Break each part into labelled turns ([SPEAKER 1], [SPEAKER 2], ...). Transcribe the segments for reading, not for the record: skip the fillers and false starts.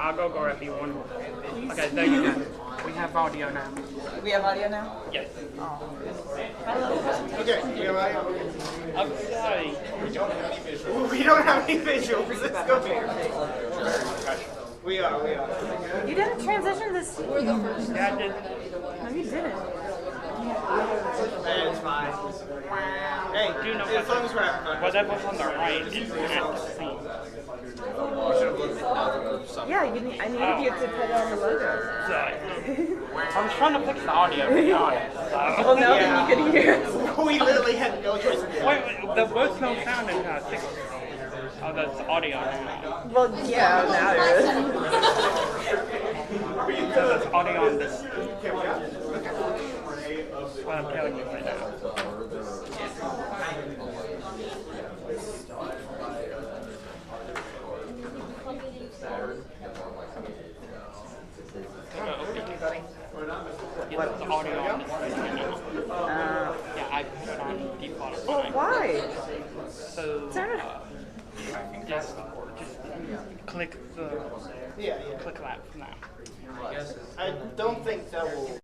[SPEAKER 1] I'll go if you want. Okay, there you go. We have audio now.
[SPEAKER 2] We have audio now?
[SPEAKER 1] Yes.
[SPEAKER 2] Oh.
[SPEAKER 3] Okay, we have audio.
[SPEAKER 1] I'm sorry.
[SPEAKER 3] We don't have any visuals. We don't have any visuals. Let's go here. We are.
[SPEAKER 2] You didn't transition this. We're the first.
[SPEAKER 1] Yeah, I did.
[SPEAKER 2] No, you didn't.
[SPEAKER 3] It's fine. Hey,
[SPEAKER 1] Do you know
[SPEAKER 3] as long as we're having fun.
[SPEAKER 1] whatever's on the right is at the scene.
[SPEAKER 2] Yeah, I needed you to put on the logo.
[SPEAKER 1] Sorry. I was trying to fix the audio, to be honest.
[SPEAKER 2] Well, now that you can hear it.
[SPEAKER 3] We literally had no choice.
[SPEAKER 1] Wait, there was no sound in 6. Oh, that's audio now.
[SPEAKER 2] Well, yeah, now there is.
[SPEAKER 1] So that's audio on this. That's what I'm telling you right now. Yeah, the audio on this right now. Yeah, I put it on default.
[SPEAKER 2] Well, why?
[SPEAKER 1] So, just click the click that for now.
[SPEAKER 3] I don't think that will.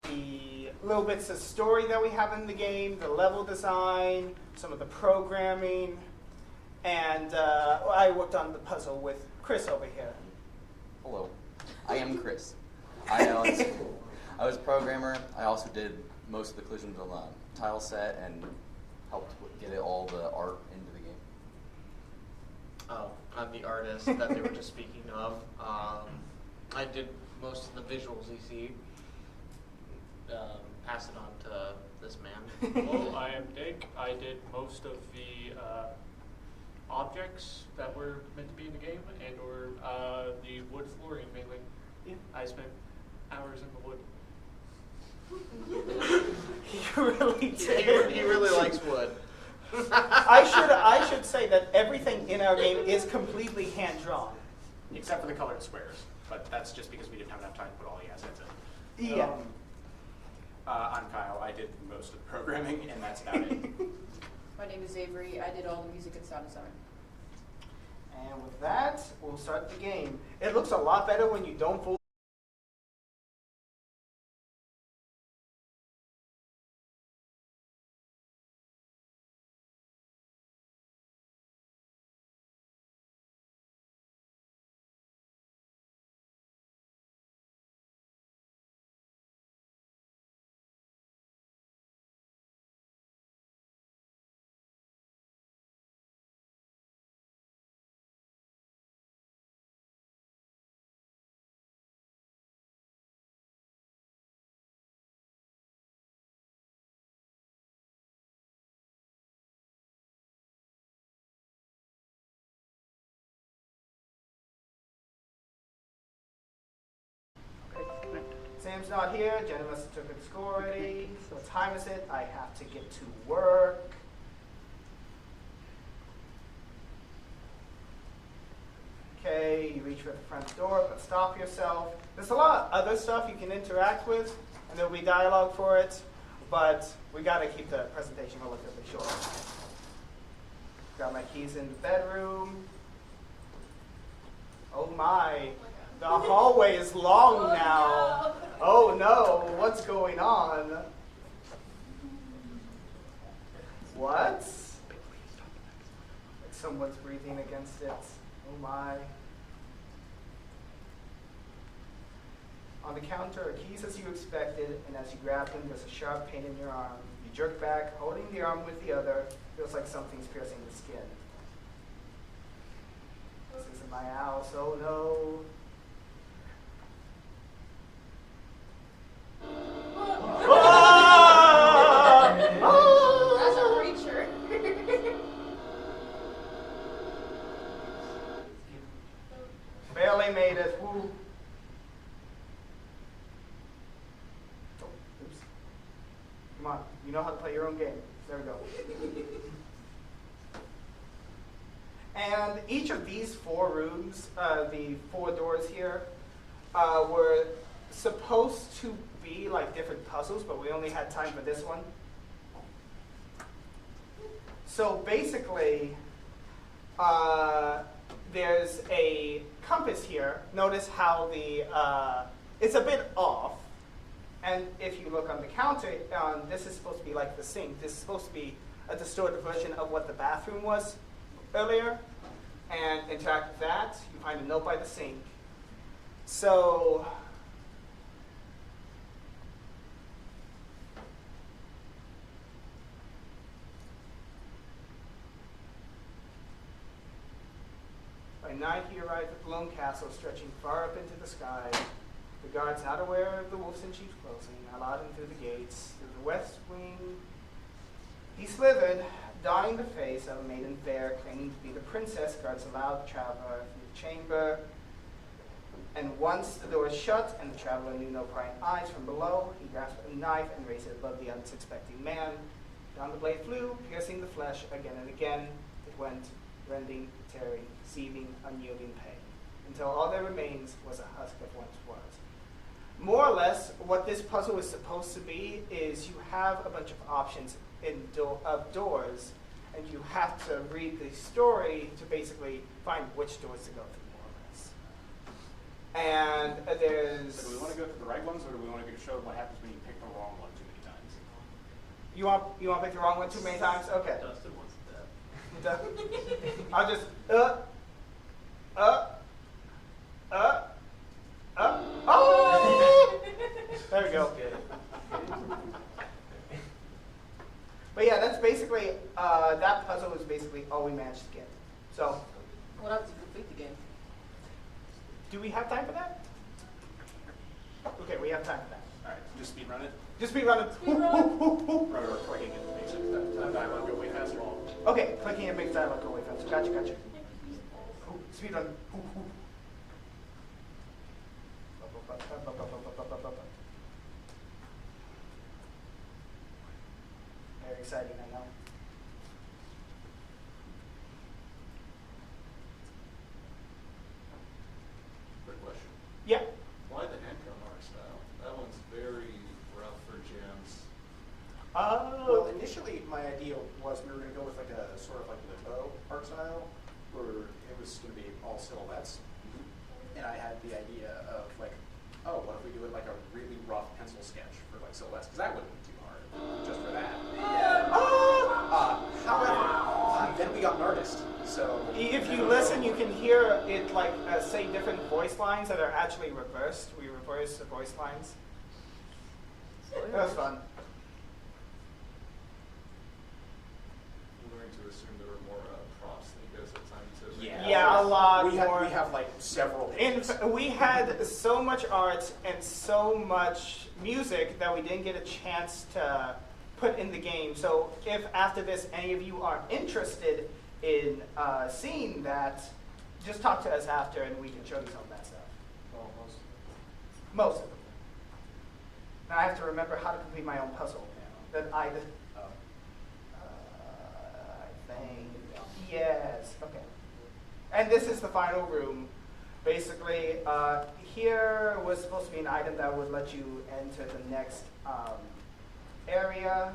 [SPEAKER 3] The little bits of story that we have in the game, the level design, some of the programming, and I worked on the puzzle with Chris over here.
[SPEAKER 4] Hello, I am Chris. I was a programmer. I also did most of the collisions on the tile set and helped get all the art into the game.
[SPEAKER 5] Oh, I'm the artist that they were just speaking of. I did most of the visuals you see. Pass it on to this man.
[SPEAKER 6] Hello, I am Dick. I did most of the objects that were meant to be in the game and/or the wood flooring mainly.
[SPEAKER 3] Yeah.
[SPEAKER 6] I spent hours in the wood.
[SPEAKER 3] You really did.
[SPEAKER 5] He really likes wood.
[SPEAKER 3] I should say that everything in our game is completely hand drawn.
[SPEAKER 7] Except for the colored squares, but that's just because we didn't have enough time to put all the assets in.
[SPEAKER 3] Yeah.
[SPEAKER 7] I'm Kyle. I did most of the programming, and that's about it.
[SPEAKER 8] My name is Avery. I did all the music and sound design.
[SPEAKER 3] And with that, we'll start the game. It looks a lot better when you don't fool Sam's not here. Jenna must have took the score already. What time is it? I have to get to work. Okay, you reach for the front door, but stop yourself. There's a lot of other stuff you can interact with, and there'll be dialogue for it, but we got to keep the presentation relatively short. Got my keys in the bedroom. Oh my, the hallway is long now. Oh no, what's going on? What? Like someone's breathing against it. Oh my. On the counter are keys as you expected, and as you grab them, there's a sharp pain in your arm. You jerk back, holding the arm with the other. Feels like something's piercing the skin. This isn't my house, oh no.
[SPEAKER 8] That's a creature.
[SPEAKER 3] Barely made it. Woo. Oh, oops. Come on, you know how to play your own game. There we go. And each of these 4 rooms, the 4 doors here, were supposed to be like different puzzles, but we only had time for this one. So basically, there's a compass here. Notice how it's a bit off. And if you look on the counter, this is supposed to be like the sink. This is supposed to be a distorted version of what the bathroom was earlier. And interact with that. You find a note by the sink. So by night he arrived at the lone castle stretching far up into the sky. The guards, not aware of the wolves in sheep's clothing, allowed him through the gates. Through the west wing he slithered, donning the face of a maiden fair, claiming to be the princess. Guards allowed the traveler through the chamber. And once the door was shut and the traveler knew no prying eyes from below, he grasped a knife and raised it above the unsuspecting man. Down the blade flew, piercing the flesh again and again. It went, rending, tearing, seething, unyielding pain, until all that remains was a husk of once was. More or less, what this puzzle is supposed to be is you have a bunch of options of doors, and you have to read the story to basically find which doors to go through, more or less. And there's...
[SPEAKER 7] So do we want to go through the right ones, or do we want to show what happens when you pick the wrong one too many times?
[SPEAKER 3] You want to pick the wrong one too many times? Okay.
[SPEAKER 6] Dustin wants that.
[SPEAKER 3] I'll just oh! There we go. But yeah, that's basically that puzzle is basically all we managed to get. So,
[SPEAKER 8] What happens to complete the game?
[SPEAKER 3] do we have time for that? Okay, we have time for that.
[SPEAKER 7] All right, just speed run it.
[SPEAKER 3] Just be running.
[SPEAKER 7] Or clicking it makes that dialogue go way faster.
[SPEAKER 3] Okay, clicking and makes dialogue go way faster. Gotcha, gotcha. Speed run. Very exciting, I know.
[SPEAKER 9] Quick question.
[SPEAKER 3] Yeah.
[SPEAKER 9] Why the handgun art style? That one's very rough for gems.
[SPEAKER 7] Well, initially my idea was we were going to go with like a sort of like limbo art style, where it was going to be all silhouettes. And I had the idea of like, oh, what if we do it like a really rough pencil sketch for like silhouettes? Because that wouldn't be too hard just for that. However, then we got an artist. So
[SPEAKER 3] If you listen, you can hear it like say different voice lines that are actually reversed. We reverse the voice lines. That was fun.
[SPEAKER 9] I'm going to assume there were more props than you guys had time to.
[SPEAKER 3] Yeah, a lot
[SPEAKER 7] we
[SPEAKER 3] more.
[SPEAKER 7] have like several
[SPEAKER 3] In
[SPEAKER 7] pages.
[SPEAKER 3] we had so much art and so much music that we didn't get a chance to put in the game. So if after this any of you are interested in seeing that, just talk to us after and we can show you some of that stuff.
[SPEAKER 9] Almost.
[SPEAKER 3] Most of it. Now I have to remember how to complete my own puzzle. That I think. Yes. Okay. And this is the final room. Basically, here was supposed to be an item that would let you enter the next area.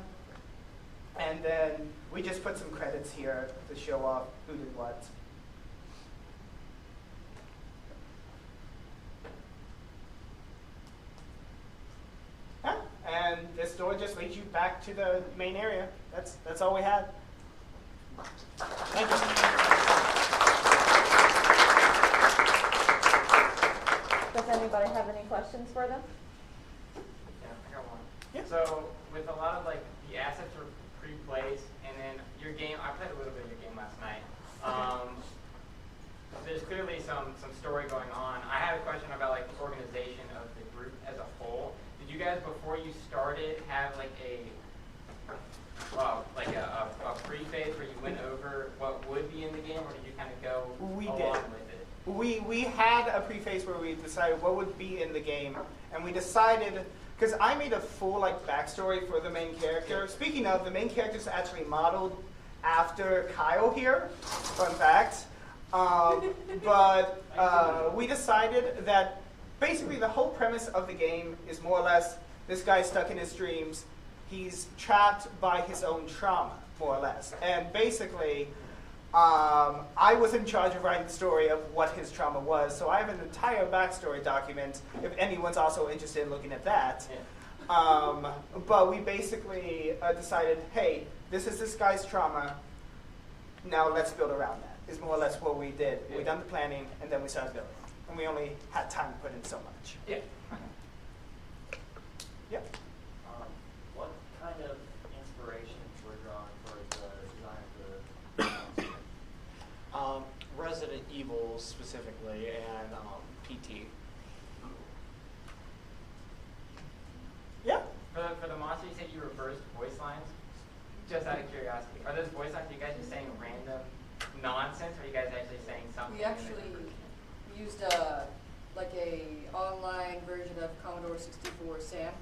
[SPEAKER 3] And then we just put some credits here to show off who did what. Yeah. And this door just leads you back to the main area. That's all we had. Thank you.
[SPEAKER 2] Does anybody have any questions for them?
[SPEAKER 10] Yeah, I got one.
[SPEAKER 3] Yeah.
[SPEAKER 10] So with a lot of like the assets are pre-placed, and then your game, I played a little bit of your game last night. There's clearly some story going on. I had a question about like the organization of the group as a whole. Did you guys, before you started, have like a pre-phase where you went over what would be in the game, or did you kind of go along with it?
[SPEAKER 3] We had a pre-phase where we decided what would be in the game, and we decided, because I made a full like backstory for the main character. Speaking of, the main character is actually modeled after Kyle here. Fun fact. But we decided that basically the whole premise of the game is more or less this guy's stuck in his dreams. He's trapped by his own trauma, more or less. And basically, I was in charge of writing the story of what his trauma was. So I have an entire backstory document, if anyone's also interested in looking at that. Yeah. But we basically decided, hey, this is this guy's trauma. Now let's build around that, is more or less what we did. Yeah. We done the planning, and then we started building. And we only had time to put in so much.
[SPEAKER 10] Yeah.
[SPEAKER 3] Yeah.
[SPEAKER 11] What kind of inspirations were drawn for the design of the
[SPEAKER 5] Resident Evil specifically, and PT.
[SPEAKER 3] Yeah.
[SPEAKER 10] For the monster, you said you reversed voice lines. Just out of curiosity, are those voice lines, are you guys just saying random nonsense, or are you guys actually saying something?
[SPEAKER 8] We actually used like a online version of Commodore 64 SAM.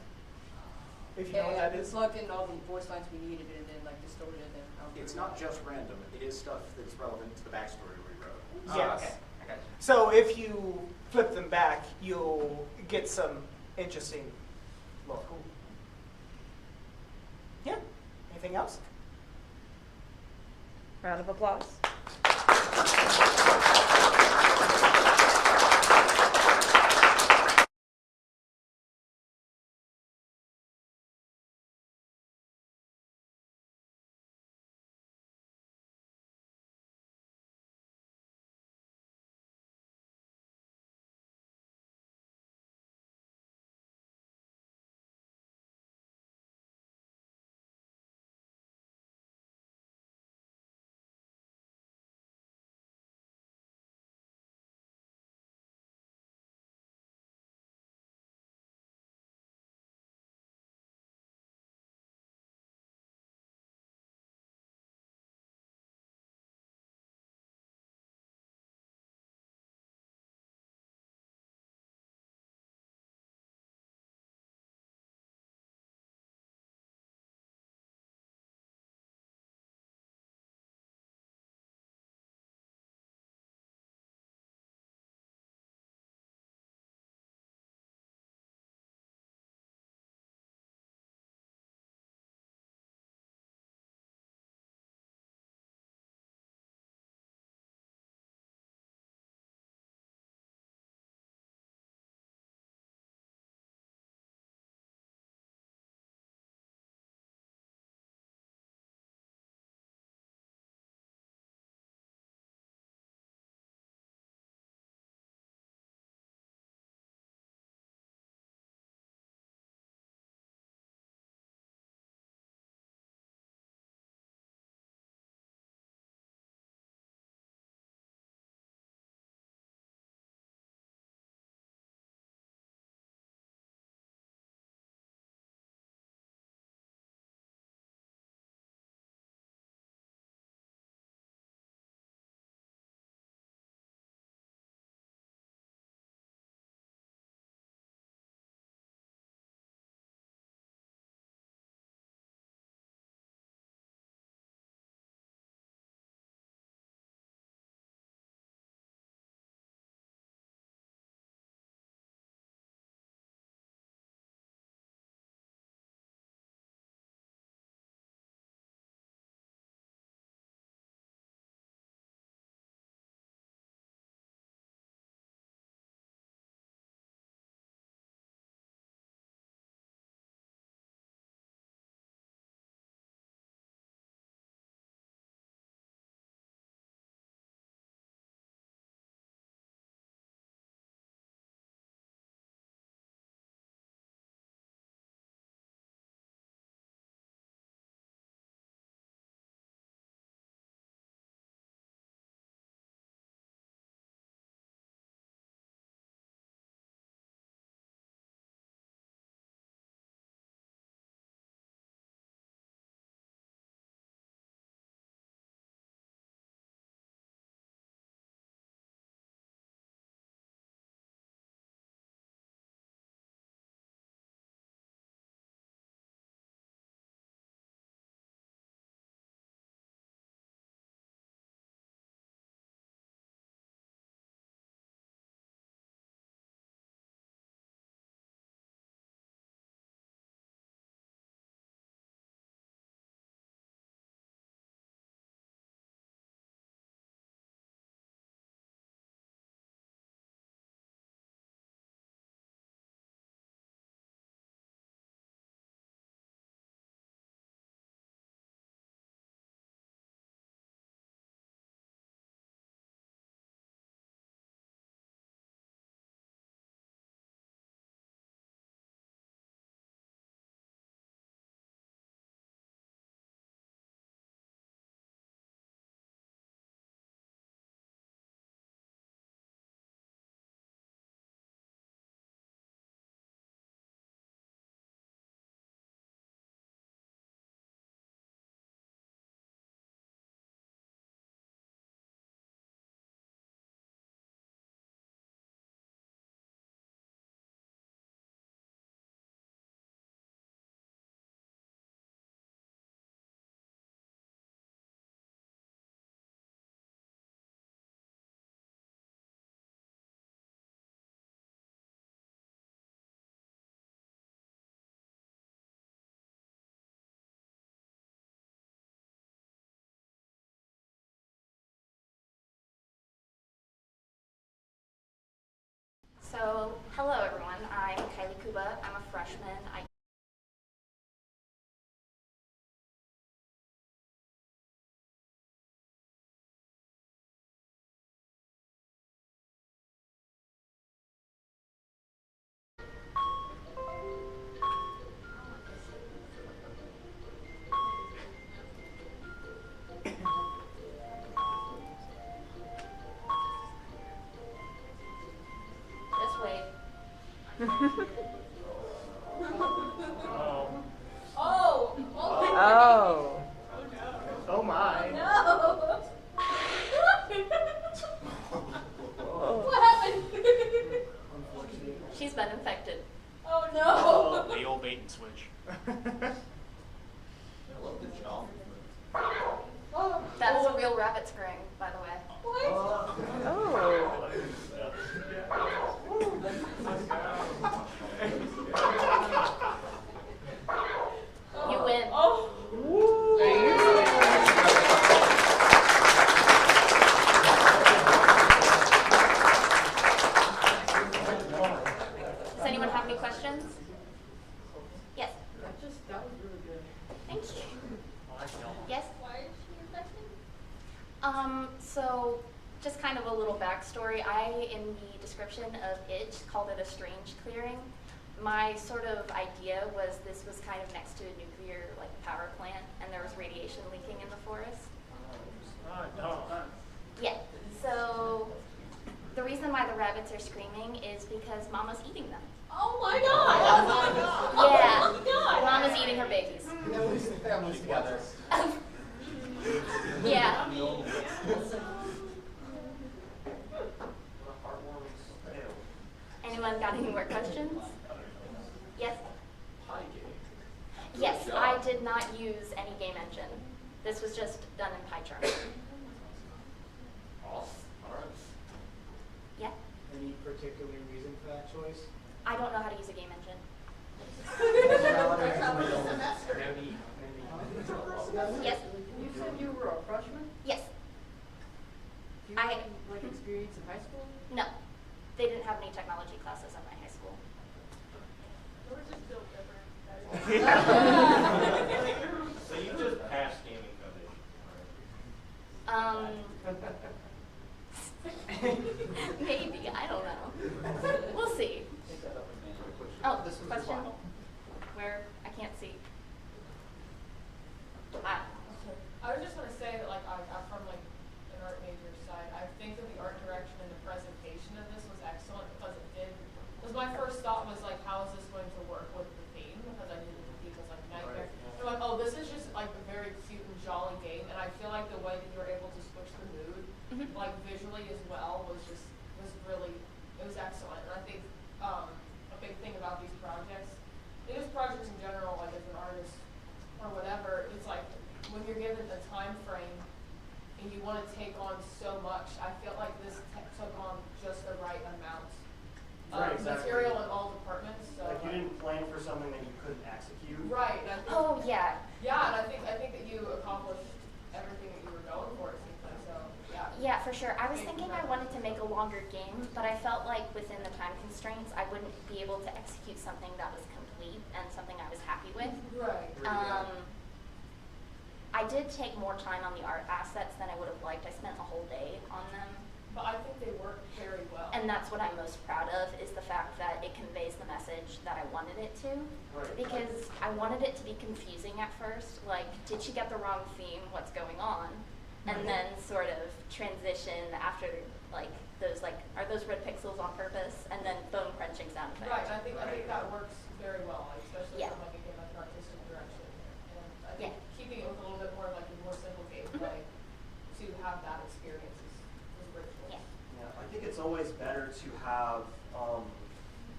[SPEAKER 3] If you know what that
[SPEAKER 8] and
[SPEAKER 3] is.
[SPEAKER 8] plugged in all the voice lines we needed and then like distorted them.
[SPEAKER 7] It's not just random. It is stuff that's relevant to the backstory we wrote.
[SPEAKER 10] Oh,
[SPEAKER 3] Yes.
[SPEAKER 10] okay. I got you.
[SPEAKER 3] So if you flip them back, you'll get some interesting lore. Yeah. Anything else?
[SPEAKER 2] Round of applause.
[SPEAKER 12] Hello, everyone. I'm Kylie Kuba. I'm a freshman. Just wait.
[SPEAKER 2] Oh!
[SPEAKER 3] Oh. Oh my.
[SPEAKER 2] No! What happened?
[SPEAKER 12] She's been infected.
[SPEAKER 2] Oh no!
[SPEAKER 6] Oh, the old bait and switch.
[SPEAKER 4] I love the job.
[SPEAKER 12] That is a real rabbit scurrying, by the way.
[SPEAKER 2] What?
[SPEAKER 3] Oh.
[SPEAKER 12] You win.
[SPEAKER 2] Oh!
[SPEAKER 12] Does anyone have any questions? Yes.
[SPEAKER 11] That was really good.
[SPEAKER 12] Thank you. Yes?
[SPEAKER 2] Why is she infected?
[SPEAKER 12] So just kind of a little backstory. I, in the description of Itch, called it a strange clearing. My sort of idea was this was kind of next to a nuclear power plant, and there was radiation leaking in the forest. Yeah. So the reason why the rabbits are screaming is because Mama's eating them.
[SPEAKER 2] Oh my god! Oh my god!
[SPEAKER 12] Yeah.
[SPEAKER 2] Oh my god!
[SPEAKER 12] Mama's eating her babies.
[SPEAKER 7] At least the family's together.
[SPEAKER 12] Yeah. Anyone got any more questions? Yes? Yes, I did not use any game engine. This was just done in PyCharm. Yeah?
[SPEAKER 3] Any particular reason for that choice?
[SPEAKER 12] I don't know how to use a game engine. Yes?
[SPEAKER 8] You said you were a freshman?
[SPEAKER 12] Yes.
[SPEAKER 8] Do you have experience in high school?
[SPEAKER 12] No. They didn't have any technology classes in my high school.
[SPEAKER 2] We're just built different.
[SPEAKER 11] So you just passed gaming foundation,
[SPEAKER 12] Maybe, I don't know. We'll see. Oh, question? Where? I can't see.
[SPEAKER 13] I was just going to say that, I'm from an art major side. I think that the art direction and the presentation of this was excellent because because my first thought was how is this going to work with the theme? Because I knew the theme was nightmare. They're like, oh, this is just a very cute and jolly game, and I feel like the way that you were able to switch the mood, visually as well, was excellent. And I think a big thing about these projects, just projects in general, as an artist or whatever, it's when you're given a time frame and you want to take on so much, I feel like this took on just the right amount of material in all departments. So
[SPEAKER 11] you didn't plan for something that you couldn't execute.
[SPEAKER 13] Right. And I think,
[SPEAKER 12] Oh, yeah.
[SPEAKER 13] Yeah, and I think that you accomplished everything that you were going for. It seems like so. Yeah.
[SPEAKER 12] Yeah, for sure. I was thinking I wanted to make a longer game, but I felt like within the time constraints, I wouldn't be able to execute something that was complete and something I was happy with.
[SPEAKER 13] Right.
[SPEAKER 12] I did take more time on the art assets than I would have liked. I spent a whole day on them.
[SPEAKER 13] But I think they work very well.
[SPEAKER 12] And that's what I'm most proud of, is the fact that it conveys the message that I wanted it to.
[SPEAKER 11] Right.
[SPEAKER 12] Because I wanted it to be confusing at first, did she get the wrong theme, what's going on? And then sort of transition after, those, are those red pixels on purpose? And then bone crunching sound effect.
[SPEAKER 13] Right, I think that works very well, especially
[SPEAKER 12] Yeah.
[SPEAKER 13] from an artistic direction. And I think
[SPEAKER 12] Yeah.
[SPEAKER 13] keeping it with a little bit more of a more simple gameplay to have that experience is great.
[SPEAKER 12] Yeah.
[SPEAKER 11] Yeah, I think it's always better to have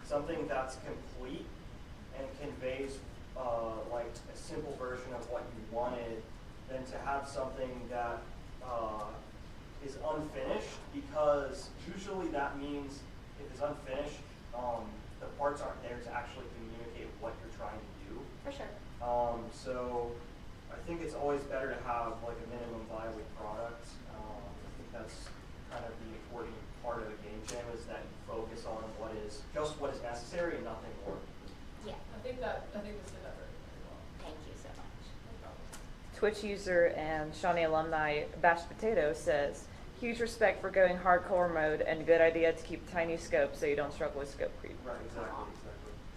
[SPEAKER 11] something that's complete and conveys a simple version of what you wanted than to have something that is unfinished, because usually that means if it's unfinished, the parts aren't there to actually communicate what you're trying to do.
[SPEAKER 12] For sure.
[SPEAKER 11] So I think it's always better to have a minimum viable product. I think that's kind of the important part of a game jam, is that you focus on what is just what is necessary and nothing more.
[SPEAKER 12] Yeah.
[SPEAKER 13] I think this did that very well.
[SPEAKER 12] Thank you so much.
[SPEAKER 13] No problem.
[SPEAKER 14] Twitch user and Shawnee alumni Bashed Potato says, huge respect for going hardcore mode and good idea to keep tiny scope so you don't struggle with scope creep.
[SPEAKER 11] Right, exactly.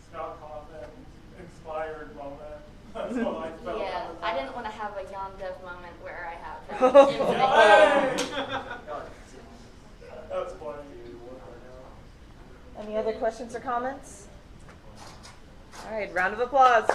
[SPEAKER 9] Scott Kaufman, inspired moment. That's what I felt.
[SPEAKER 12] Yeah, I didn't want to have a Yon Dev moment where I have
[SPEAKER 9] That's funny.
[SPEAKER 14] Any other questions or comments? All right, round of applause.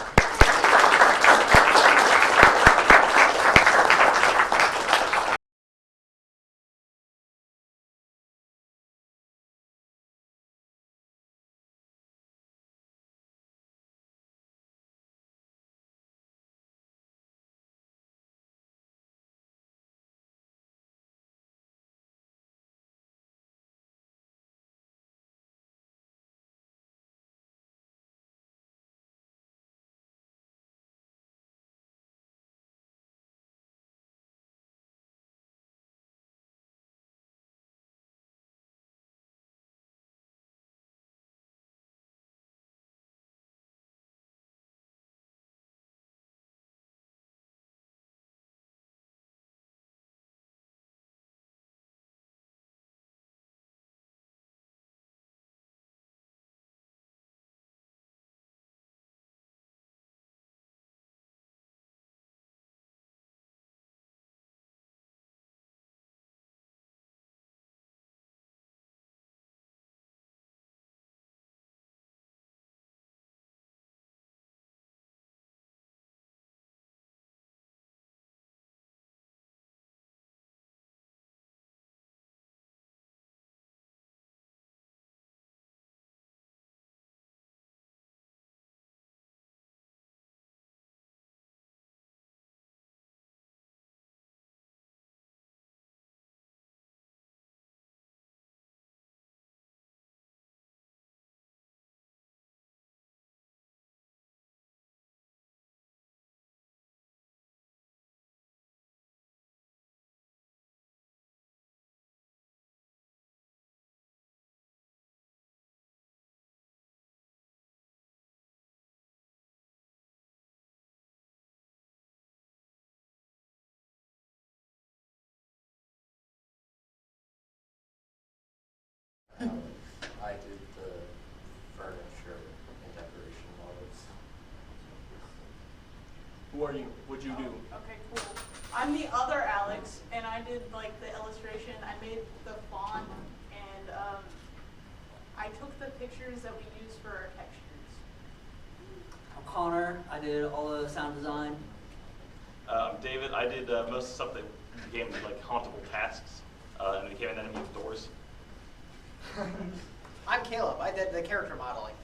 [SPEAKER 4] I did the furniture and decoration models.
[SPEAKER 9] Who are you? What'd you do?
[SPEAKER 2] Okay, cool. I'm the other Alex, and I did like the illustration. I made the font, and I took the pictures that we use for our textures.
[SPEAKER 15] I'm Connor. I did all the sound design.
[SPEAKER 16] I'm David. I did most of the stuff that became like hauntable tasks, and became an enemy of doors.
[SPEAKER 5] I'm Caleb. I did the character modeling.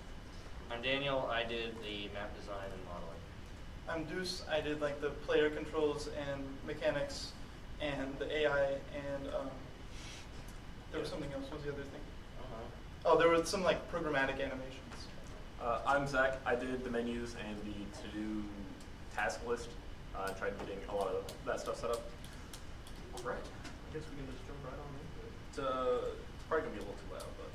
[SPEAKER 17] I'm Daniel. I did the map design and modeling.
[SPEAKER 18] I'm Deuce. I did like the player controls and mechanics and the AI and there was something else. What was the other thing? Oh, there was some like programmatic animations.
[SPEAKER 9] I'm Zach. I did the menus and the to-do task list. Tried getting a lot of that stuff set up. All right. I guess we can just jump right on into it. It's probably going to be a little too loud, but.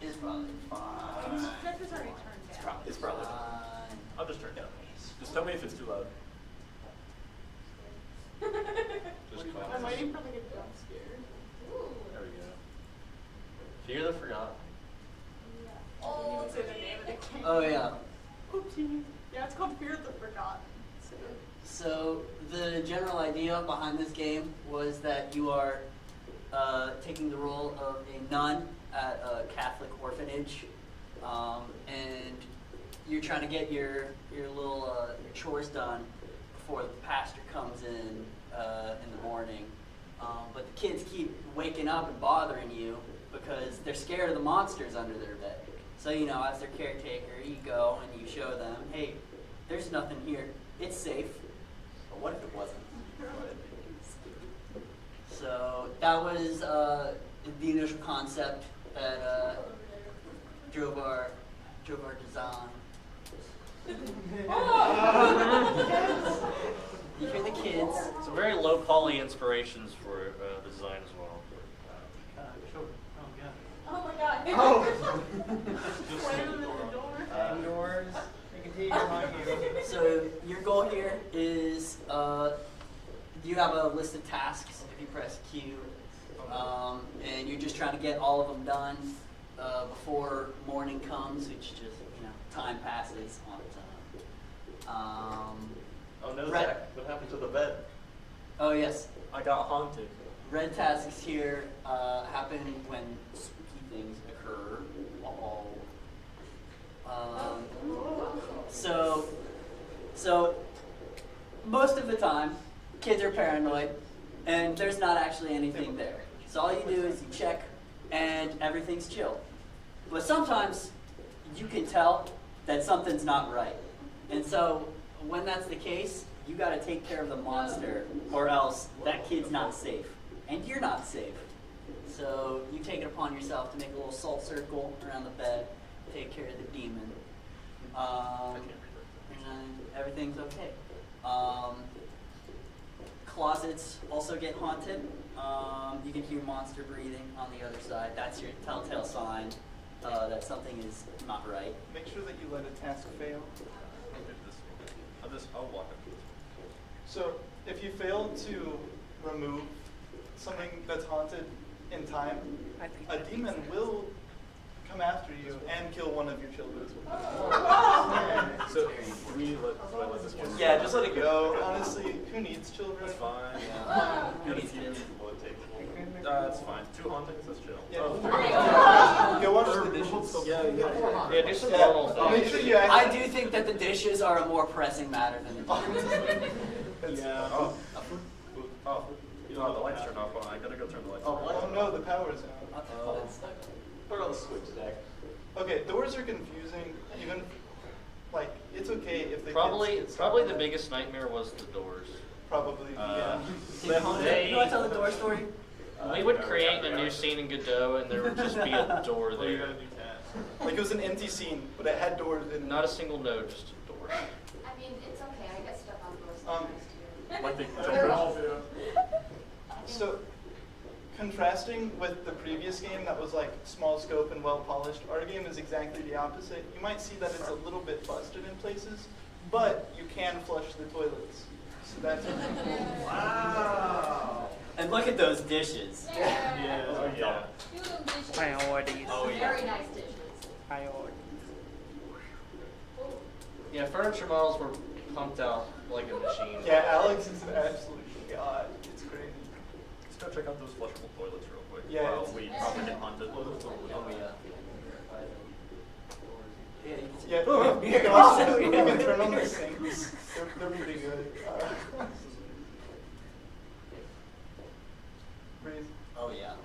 [SPEAKER 15] It's probably fine.
[SPEAKER 2] Jeff has already turned down.
[SPEAKER 9] It's probably fine. I'll just turn it down. Just tell me if it's too loud.
[SPEAKER 2] I'm waiting for like a jump scare.
[SPEAKER 9] There we go.
[SPEAKER 17] Fear the Forgotten.
[SPEAKER 2] Oh, you would say the name of the game.
[SPEAKER 15] Oh yeah.
[SPEAKER 2] Oopsie. Yeah, it's called Fear the Forgotten.
[SPEAKER 15] So the general idea behind this game was that you are taking the role of a nun at a Catholic orphanage, and you're trying to get your little your chores done before the pastor comes in the morning. But the kids keep waking up and bothering you because they're scared of the monsters under their bed. So you know, as their caretaker, you go and you show them, hey, there's nothing here. It's safe.
[SPEAKER 4] But what if it wasn't?
[SPEAKER 15] So that was the initial concept that drove our design. You hear the kids.
[SPEAKER 17] Some very low poly inspirations for the design as well.
[SPEAKER 2] Oh my god.
[SPEAKER 3] Oh.
[SPEAKER 15] have a list of tasks if you press Q, and you're just trying to get all of them done before morning comes, which just, time passes on its own.
[SPEAKER 16] Oh no,
[SPEAKER 15] Red-
[SPEAKER 16] Zach, what happened to the bed?
[SPEAKER 15] Oh yes.
[SPEAKER 9] I got haunted.
[SPEAKER 15] Red tasks here happen when spooky things occur. So most of the time, kids are paranoid, and there's not actually anything there. So all you do is you check, and everything's chill. But sometimes you can tell that something's not right, and so when that's the case, you got to take care of the monster, or else that kid's not safe, and you're not safe. So you take it upon yourself to make a little salt circle around the bed, take care of the demon, and everything's okay. Closets also get haunted. You can hear monster breathing on the other side. That's your telltale sign that something is not right.
[SPEAKER 18] Make sure that you let a task fail.
[SPEAKER 9] I'll walk up.
[SPEAKER 18] So if you fail to remove something that's haunted in time, a demon will come after you and kill one of your children.
[SPEAKER 9] So do I let this one?
[SPEAKER 18] Yeah, just let it go. Honestly, who needs children?
[SPEAKER 9] That's fine.
[SPEAKER 15] Who needs kids?
[SPEAKER 9] It's fine. 2 hauntings, that's chill.
[SPEAKER 18] Yeah. Go wash the dishes.
[SPEAKER 9] Yeah,
[SPEAKER 6] do some normal things.
[SPEAKER 18] Make sure you
[SPEAKER 15] I do think that the dishes are a more pressing matter than the demons.
[SPEAKER 9] Yeah. Oh. You know, the lights turned off. I gotta go turn the lights on.
[SPEAKER 18] Oh no, the power's out.
[SPEAKER 16] Put on the switch, Zach.
[SPEAKER 18] Okay, doors are confusing. Even it's okay if they
[SPEAKER 17] Probably the biggest nightmare was the doors.
[SPEAKER 18] Probably. Yeah.
[SPEAKER 15] You want to tell the door story?
[SPEAKER 17] We would create a new scene in Godot, and there would just be a door there.
[SPEAKER 18] Like it was an empty scene, but it had doors in it.
[SPEAKER 17] Not a single node, just a door.
[SPEAKER 12] I mean, it's okay. I get stuff on doors sometimes
[SPEAKER 9] Like
[SPEAKER 18] So, contrasting with the previous game that was like small scope and well polished, our game is exactly the opposite. You might see that it's a little bit busted in places, but you can flush the toilets. So that's
[SPEAKER 15] Wow. And look at those dishes.
[SPEAKER 1] Priorities.
[SPEAKER 12] Oh, yeah. Very nice dishes.
[SPEAKER 1] Priorities.
[SPEAKER 17] Yeah, furniture models were pumped out like a machine.
[SPEAKER 18] Yeah, Alex is an absolute god. It's crazy.
[SPEAKER 9] Let's go check out those flushable toilets real quick.
[SPEAKER 18] Yeah,
[SPEAKER 9] While we probably get haunted.
[SPEAKER 15] Oh yeah.
[SPEAKER 18] Yeah, you can turn on the sinks. They're pretty good. Breathe.
[SPEAKER 15] Oh yeah.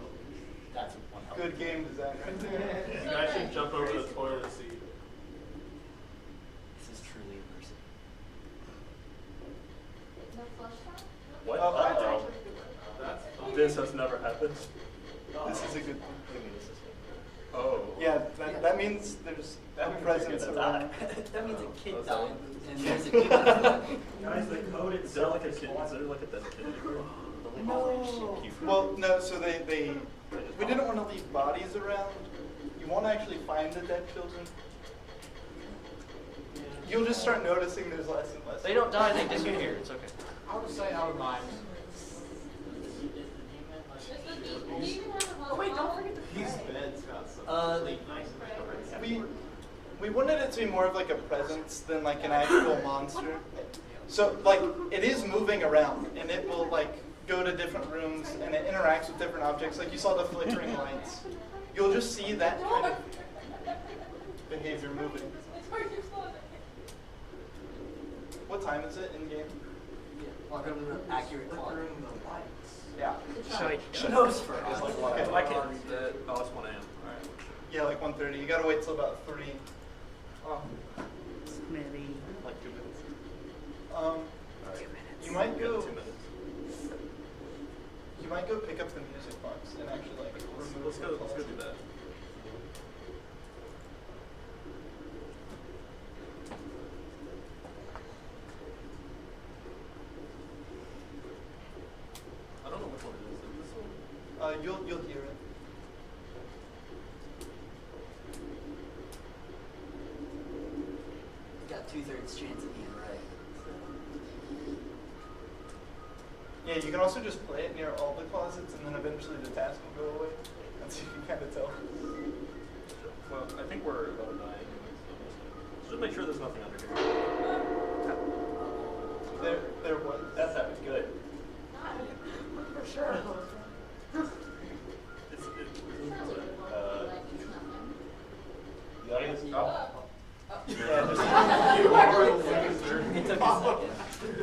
[SPEAKER 15] That's one hell.
[SPEAKER 18] Good game design right there.
[SPEAKER 9] You guys should jump over the toilet and see.
[SPEAKER 15] This is truly immersive.
[SPEAKER 12] No flush time?
[SPEAKER 9] What?
[SPEAKER 18] Oh,
[SPEAKER 9] This has never happened.
[SPEAKER 18] This is a good one.
[SPEAKER 9] Oh.
[SPEAKER 18] Yeah, that means there's a presence around.
[SPEAKER 15] That means a kid died, and there's a demon.
[SPEAKER 11] Guys, the code
[SPEAKER 9] Is there
[SPEAKER 11] itself
[SPEAKER 9] like a
[SPEAKER 11] is
[SPEAKER 9] kid? Is there like a dead kid anywhere?
[SPEAKER 18] No. Well, no. So we didn't want to leave bodies around. You won't actually find the dead children. You'll just start noticing there's less and less.
[SPEAKER 17] They don't die, they disappear. It's okay.
[SPEAKER 6] I would say out of mind.
[SPEAKER 2] Oh wait, don't forget the
[SPEAKER 7] These beds got some really nice.
[SPEAKER 18] We wanted it to be more of like a presence than like an actual monster. So like it is moving around and it will like go to different rooms and it interacts with different objects. Like you saw the flickering lights. You'll just see that kind of behavior moving. What time is it in game?
[SPEAKER 15] Welcome to the accurate clock.
[SPEAKER 18] Yeah.
[SPEAKER 15] She knows for us.
[SPEAKER 18] Okay.
[SPEAKER 9] I can't read that. Oh, it's 1 a.m. Alright.
[SPEAKER 18] Yeah, like 1:30. You gotta wait till about 3.
[SPEAKER 1] Smitty.
[SPEAKER 9] Like 2 minutes.
[SPEAKER 18] You might
[SPEAKER 9] We got
[SPEAKER 18] go.
[SPEAKER 9] 2 minutes.
[SPEAKER 18] You might go pick up the music box and actually like remove.
[SPEAKER 9] Let's go do that. I don't know which one it is. Is this one?
[SPEAKER 18] You'll hear it.
[SPEAKER 15] Got 2/3 chance of being right.
[SPEAKER 18] Yeah, you can also just play it near all the closets, and then eventually the task will go away. And so you can kind of tell.
[SPEAKER 9] Well, I think we're about to die anyway, so just make sure there's nothing under here.
[SPEAKER 18] There was.
[SPEAKER 9] That sounds good.
[SPEAKER 2] For sure.
[SPEAKER 16] The audience? Oh.
[SPEAKER 18] Yeah, just
[SPEAKER 16] You are a loser.
[SPEAKER 15] It took a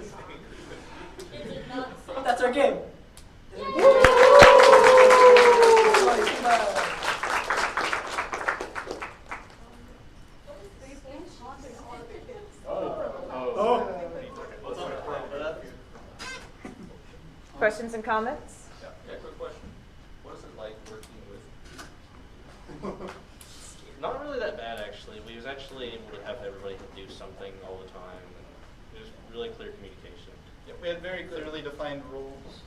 [SPEAKER 15] second. That's our game.
[SPEAKER 14] Questions and comments?
[SPEAKER 17] Yeah, quick question. What is it like working with? Not really that bad, actually. We was actually able to have everybody do something all the time, and it was really clear communication.
[SPEAKER 18] Yeah, we had very clearly defined roles.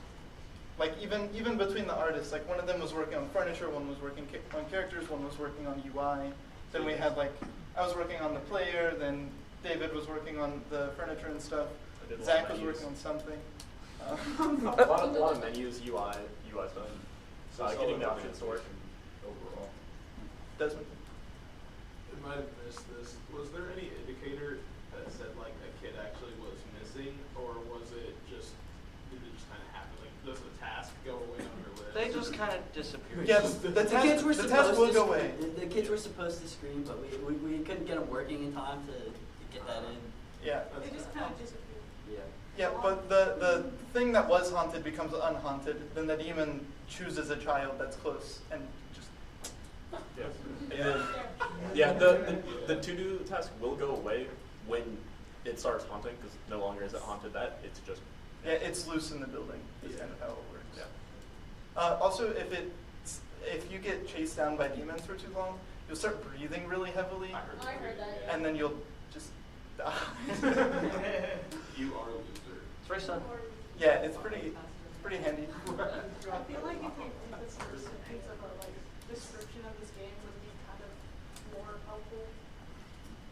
[SPEAKER 18] Like even between the artists, like one of them was working on furniture, one was working on characters, one was working on UI. Then we had like, I was working on the player, then David was working on the furniture and stuff. Zach was working on something.
[SPEAKER 9] A lot of menus, UI stuff. Getting the options to work.
[SPEAKER 19] Overall.
[SPEAKER 18] Desmond?
[SPEAKER 19] I might have missed this. Was there any indicator that said like a kid actually was missing, or was it just, did it just kind of happen? Like, does the task go away on your list?
[SPEAKER 17] They just kind of disappeared.
[SPEAKER 18] Yes, the task will go away.
[SPEAKER 15] The kids were supposed to scream, but we couldn't get them working in time to get that in.
[SPEAKER 18] Yeah.
[SPEAKER 2] They just kind of disappeared.
[SPEAKER 15] Yeah.
[SPEAKER 18] Yeah, but the thing that was haunted becomes unhaunted. Then the demon chooses a child that's close and just.
[SPEAKER 9] Yeah. And then, the to-do task will go away when it starts haunting, because no longer is it haunted that, it's just.
[SPEAKER 18] Yeah, it's loose in the building. Is kind of how it works. Yeah. Also, if you get chased down by demons for too long, you'll start breathing really heavily.
[SPEAKER 13] I heard that.
[SPEAKER 18] And then you'll just die.
[SPEAKER 19] You are a loser.
[SPEAKER 17] It's very sad.
[SPEAKER 18] Yeah, it's pretty handy.
[SPEAKER 2] I feel like if we put this into a description of this game would be kind of more helpful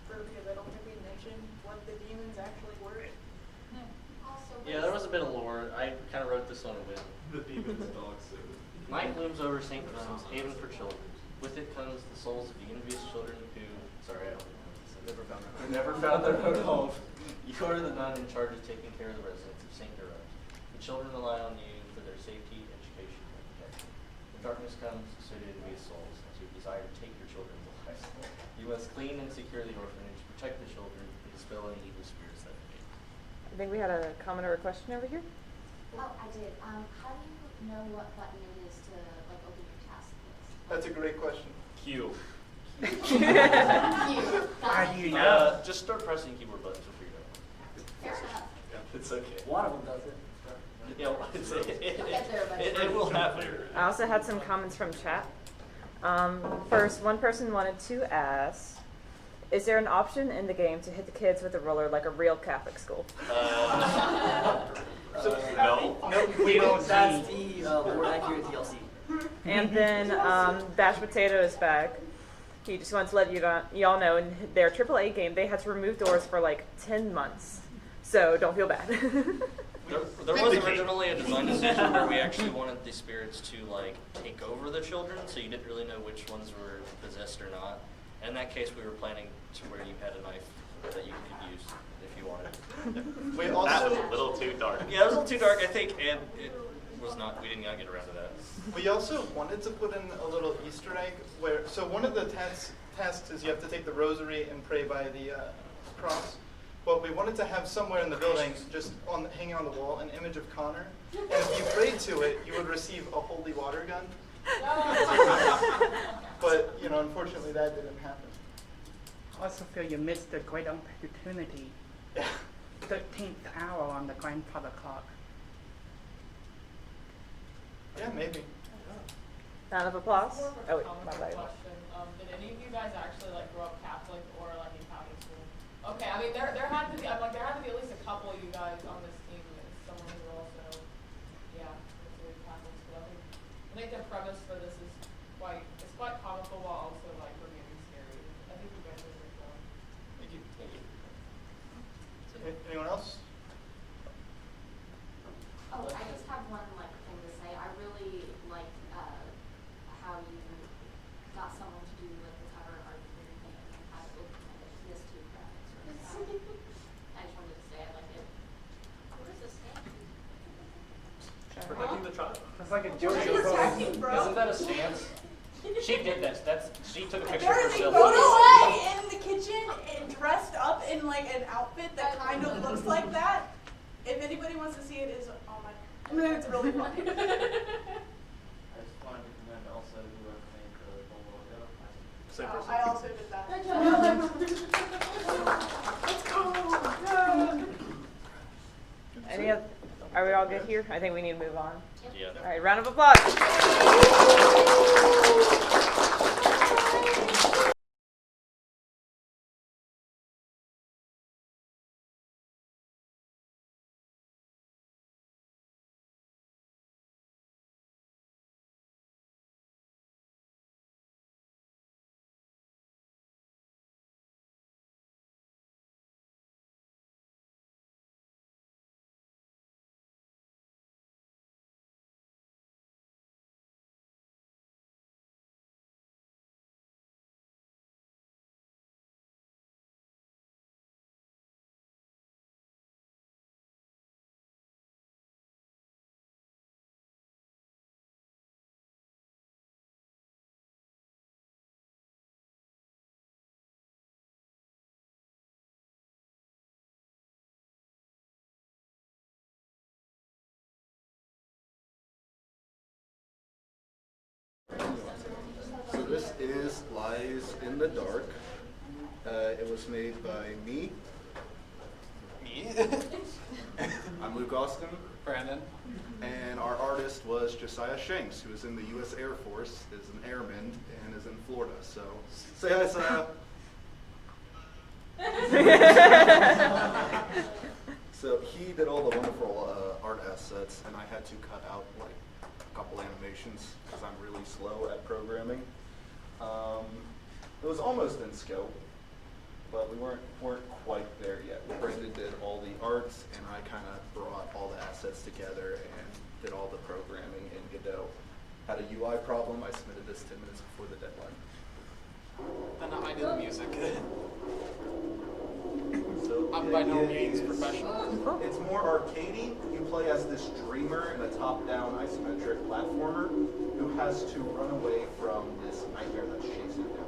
[SPEAKER 2] because I don't think we mentioned what the demons actually were.
[SPEAKER 17] Yeah, there was a bit of lore. I kind of wrote this on a whim.
[SPEAKER 19] The demon's dog suit.
[SPEAKER 17] Night looms over St. John's, haven for children. With it comes the souls of the envious children who, never found their own home. You are the nun in charge of taking care of the residents of St. Jerome's. The children rely on you for their safety, education, and protection. When darkness comes, so do envious souls, as you desire to take your children's lives. You must clean and secure the orphanage, protect the children, and dispel any evil spirits that remain.
[SPEAKER 14] I think we had a comment or a question over here.
[SPEAKER 12] Oh, I did. How do you know what button it is to like open your task list?
[SPEAKER 18] That's a great question.
[SPEAKER 9] Q.
[SPEAKER 12] How
[SPEAKER 1] do you know?
[SPEAKER 17] Just start pressing keyboard buttons and figure it out.
[SPEAKER 12] Fair enough.
[SPEAKER 17] Yeah, it's okay.
[SPEAKER 15] One of them does it.
[SPEAKER 17] Yeah, well, it will happen.
[SPEAKER 14] I also had some comments from chat. First, one person wanted to ask, is there an option in the game to hit the kids with a ruler like a real Catholic school?
[SPEAKER 9] No.
[SPEAKER 1] We don't
[SPEAKER 15] That's
[SPEAKER 1] see.
[SPEAKER 15] the more accurate DLC.
[SPEAKER 14] And then Bashed Potato is back. He just wants to let y'all know in their AAA game, they had to remove doors for like 10 months. So don't feel bad.
[SPEAKER 17] There was originally a design decision where we actually wanted the spirits to like take over the children, so you didn't really know which ones were possessed or not. In that case, we were planning to where you had a knife that you could use if you wanted.
[SPEAKER 18] We
[SPEAKER 16] That
[SPEAKER 18] also
[SPEAKER 16] was a little too dark.
[SPEAKER 17] Yeah, it was a little too dark, I think, and it was not. We did not get around to that.
[SPEAKER 18] We also wanted to put in a little Easter egg where, so one of the tasks is you have to take the rosary and pray by the cross. But we wanted to have somewhere in the building, just hanging on the wall, an image of Connor. And if you prayed to it, you would receive a holy water gun. But, unfortunately that didn't happen.
[SPEAKER 1] I also feel you missed the great opportunity.
[SPEAKER 18] Yeah.
[SPEAKER 1] 13th hour on the grandfather clock.
[SPEAKER 18] Yeah, maybe.
[SPEAKER 14] Round of applause.
[SPEAKER 13] More of a
[SPEAKER 14] Oh, wait,
[SPEAKER 13] common
[SPEAKER 14] my bad.
[SPEAKER 13] question. Did any of you guys actually like grow up Catholic or like in Catholic school? Okay, I mean there had to be at least a couple of you guys on this team and someone who also considered Catholic school. I think the premise for this is quite comical while also like remaining scary. I think you guys did a great job.
[SPEAKER 18] Thank you. Anyone else?
[SPEAKER 12] Oh, I just
[SPEAKER 6] She took a picture
[SPEAKER 2] There
[SPEAKER 6] of
[SPEAKER 2] is a
[SPEAKER 6] herself.
[SPEAKER 2] photo in the kitchen and dressed up in like an outfit that kind of looks like that. If anybody wants to see it, it's on my. It's really funny.
[SPEAKER 10] I just wanted to commend also whoever made the logo.
[SPEAKER 2] I also did that. Let's go.
[SPEAKER 14] Any other, are we all good here? I think we need to move on.
[SPEAKER 9] Yeah.
[SPEAKER 14] All right, round of applause.
[SPEAKER 20] So this is Lies in the Dark. It was made by me. Me? I'm Luke Austin.
[SPEAKER 6] Brandon.
[SPEAKER 20] And our artist was Josiah Shanks, who is in the U.S. Air Force, is an airman, and is in Florida. So say hi, Saya. So he did all the wonderful art assets, and I had to cut out like a couple animations because I'm really slow at programming. It was almost in scope, but we weren't quite there yet. Brandon did all the arts, and I kind of brought all the assets together and did all the programming in Godot. Had a UI problem. I submitted this 10 minutes before the deadline.
[SPEAKER 6] And I did the music.
[SPEAKER 20] So
[SPEAKER 6] I'm by no means professional.
[SPEAKER 20] It's more arcadey. You play as this dreamer in a top-down isometric platformer who has to run away from this nightmare that's chasing him.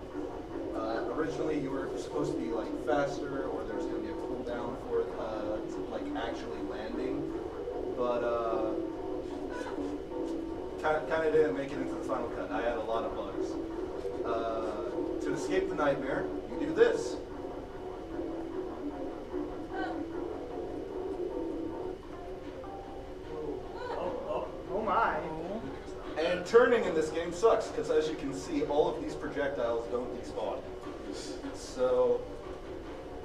[SPEAKER 20] Originally, you were supposed to be like faster, or there's going to be a cooldown for like actually landing, but kind of didn't make it into the final cut. I had a lot of bugs. To escape the nightmare, you do this.
[SPEAKER 3] Oh my.
[SPEAKER 20] And turning in this game sucks, because as you can see, all of these projectiles don't despawn. So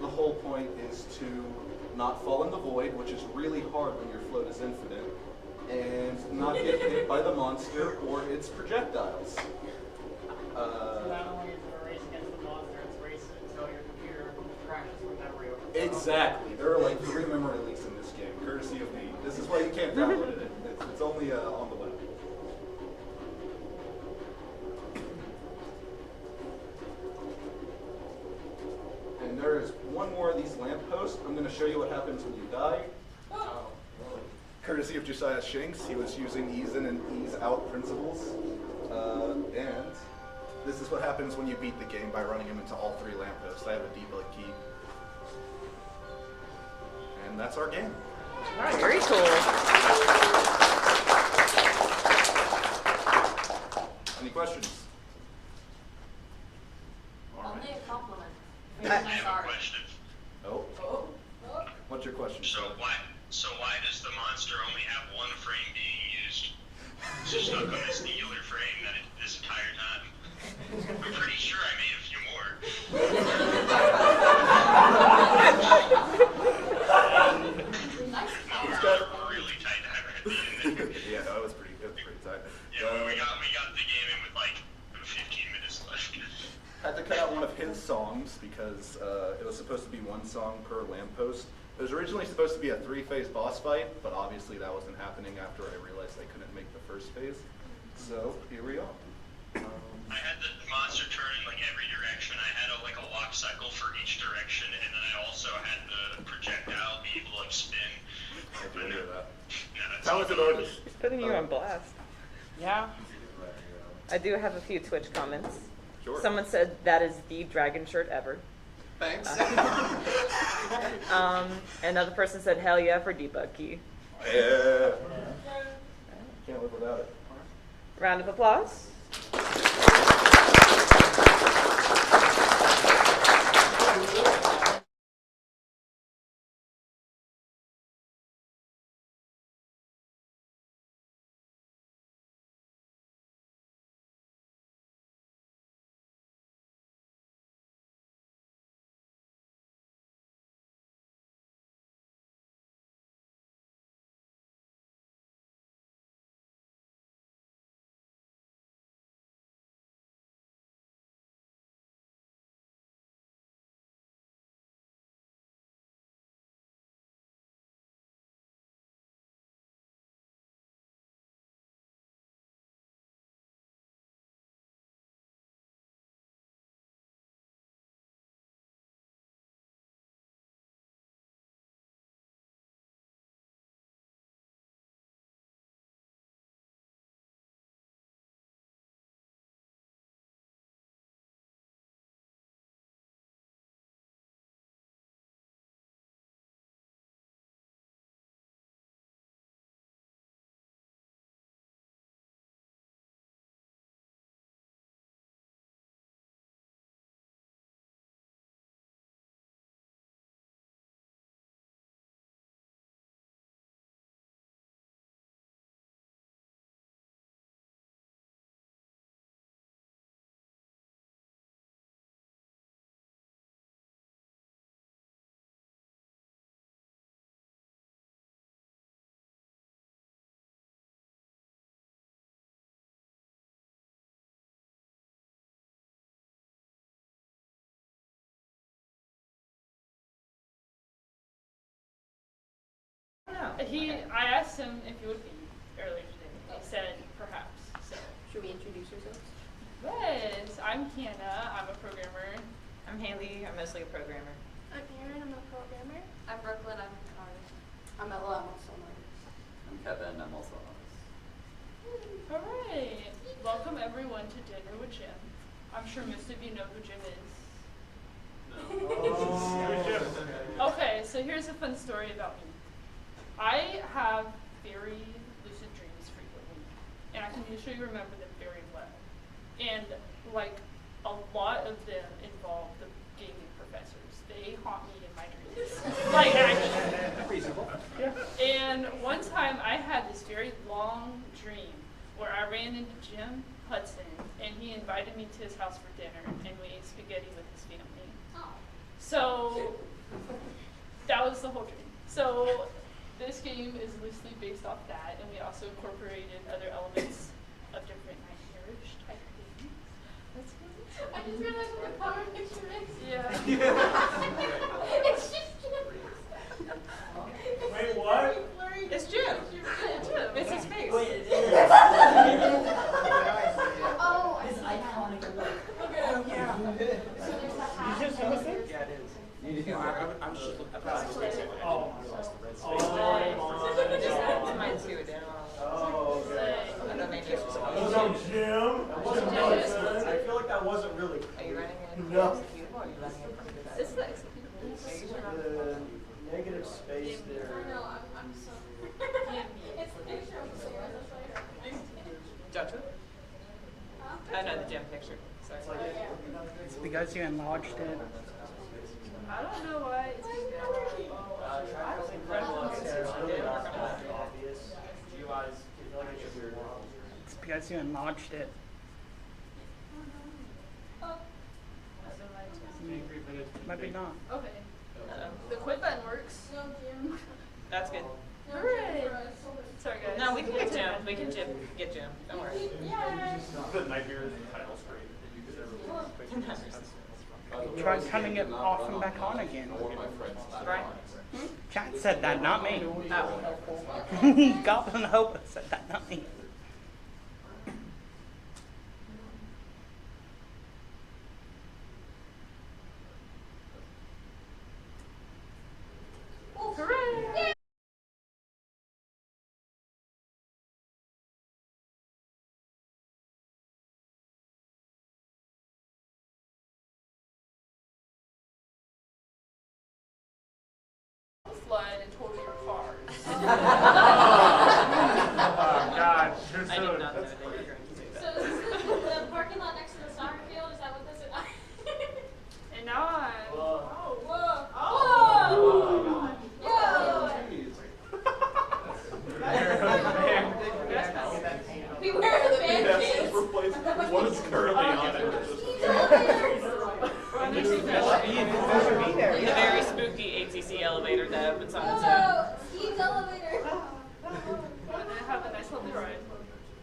[SPEAKER 20] the whole point is to not fall in the void, which is really hard when your float is infinite, and not get hit by the monster or its projectiles.
[SPEAKER 10] So not only is it a race against the monster, it's a race until your computer crashes with memory over.
[SPEAKER 20] Exactly. There are like 3 memory leaks in this game, courtesy of me. This is why you can't download it. It's only on the web. And there is one more of these lampposts. I'm going to show you what happens when you die. Courtesy of Josiah Shanks, he was using ease in and ease out principles. And this is what happens when you beat the game by running him into all 3 lampposts. I have a debug key. And that's our game.
[SPEAKER 14] Alright, very cool.
[SPEAKER 20] Any questions?
[SPEAKER 12] Only a compliment.
[SPEAKER 20] I
[SPEAKER 12] have
[SPEAKER 20] a question. Oh? What's your question?
[SPEAKER 21] So why does the monster only have 1 frame being used? It's just stuck on this singular frame this entire time. I'm pretty sure I made a few more.
[SPEAKER 20] It's got
[SPEAKER 21] really tight timer at the end.
[SPEAKER 20] Yeah, no, it was pretty tight.
[SPEAKER 21] Yeah, we got the game in with like 15 minutes left.
[SPEAKER 20] Had to cut out one of his songs because it was supposed to be 1 song per lamppost. It was originally supposed to be a 3-phase boss fight, but obviously that wasn't happening after I realized I couldn't make the first phase. So here we are.
[SPEAKER 21] I had the monster turning like every direction. I had a lock cycle for each direction, and then I also had the projectile be able to like spin.
[SPEAKER 20] I do hear that.
[SPEAKER 21] Yeah,
[SPEAKER 20] Talented artist.
[SPEAKER 14] He's putting you on blast.
[SPEAKER 1] Yeah.
[SPEAKER 14] I do have a few Twitch comments.
[SPEAKER 9] Sure.
[SPEAKER 14] Someone said that is the dragon shirt ever.
[SPEAKER 5] Thanks.
[SPEAKER 14] Another person said hell yeah for debug key.
[SPEAKER 20] Yeah. Can't live without it.
[SPEAKER 14] Round of applause.
[SPEAKER 8] I asked him if he would be earlier today. He said perhaps. So.
[SPEAKER 14] Should we introduce ourselves?
[SPEAKER 8] Yes, I'm Kiana. I'm a programmer.
[SPEAKER 14] I'm Haley. I'm mostly a programmer.
[SPEAKER 22] I'm Erin. I'm a programmer. I'm Brooklyn. I'm an artist. I'm Ella. I'm also an artist.
[SPEAKER 4] I'm Kevin. I'm also an artist.
[SPEAKER 8] All right. Welcome everyone to Dinner with Jim. I'm sure most of you know who Jim is. No. Okay, so here's a fun story about me. I have very lucid dreams frequently, and I can usually remember them very well. And like a lot of them involve the gaming professors. They haunt me in my dreams. Like actually.
[SPEAKER 3] Reasonable.
[SPEAKER 8] Yeah. And one time I had this very long dream where I ran into Jim Hudson, and he invited me to his house for dinner, and we ate spaghetti with his family. So that was the whole dream. So this game is loosely based off that, and we also incorporated other elements of different nightmarish type games. That's good.
[SPEAKER 22] I just realized what the power picture is.
[SPEAKER 8] Yeah.
[SPEAKER 22] It's just
[SPEAKER 18] Wait, what?
[SPEAKER 14] It's Jim. It's his face.
[SPEAKER 22] Oh, I
[SPEAKER 15] This
[SPEAKER 22] see.
[SPEAKER 15] iconic look.
[SPEAKER 22] Oh, yeah. So there's that hat.
[SPEAKER 3] You just noticed it?
[SPEAKER 7] Yeah, it is.
[SPEAKER 3] I'm just looking at the space.
[SPEAKER 18] Oh.
[SPEAKER 14] It's mine too.
[SPEAKER 18] Oh, okay.
[SPEAKER 14] I know maybe it's
[SPEAKER 18] So Jim, that wasn't really good. I feel like that wasn't really.
[SPEAKER 14] Are you running in
[SPEAKER 18] No.
[SPEAKER 14] executable or are you running in from the
[SPEAKER 8] It's the executable.
[SPEAKER 11] The negative space there.
[SPEAKER 22] I know, I'm so. It's the picture of the sword.
[SPEAKER 14] Gotcha. I know the gym picture. Sorry.
[SPEAKER 1] It's because you enlarged it.
[SPEAKER 8] I don't know why it's being
[SPEAKER 1] It's because you enlarged it. Maybe not.
[SPEAKER 8] Okay. The quit button works.
[SPEAKER 22] No, Jim.
[SPEAKER 14] That's good.
[SPEAKER 8] Hooray! Sorry guys.
[SPEAKER 14] No, we can get Jim. We can get Jim. Don't worry.
[SPEAKER 22] Yay!
[SPEAKER 9] The nightmare title screen.
[SPEAKER 1] Try turning it off and back on again.
[SPEAKER 14] Right?
[SPEAKER 1] Chat said that, not me.
[SPEAKER 14] Oh.
[SPEAKER 1] Goblin Hope said that, not me.
[SPEAKER 8] Hooray!
[SPEAKER 1] God, too
[SPEAKER 16] I did
[SPEAKER 1] soon.
[SPEAKER 16] not know that you were going to do
[SPEAKER 19] So
[SPEAKER 16] that.
[SPEAKER 19] is this the parking lot next to the soccer field? Is that what this is?
[SPEAKER 8] And now
[SPEAKER 19] Whoa! Whoa! Beware the band kids.
[SPEAKER 9] What is currently on it?
[SPEAKER 16] The very spooky ATC elevator that opens on its own.
[SPEAKER 19] Steve's elevator.
[SPEAKER 8] and then have a nice little ride.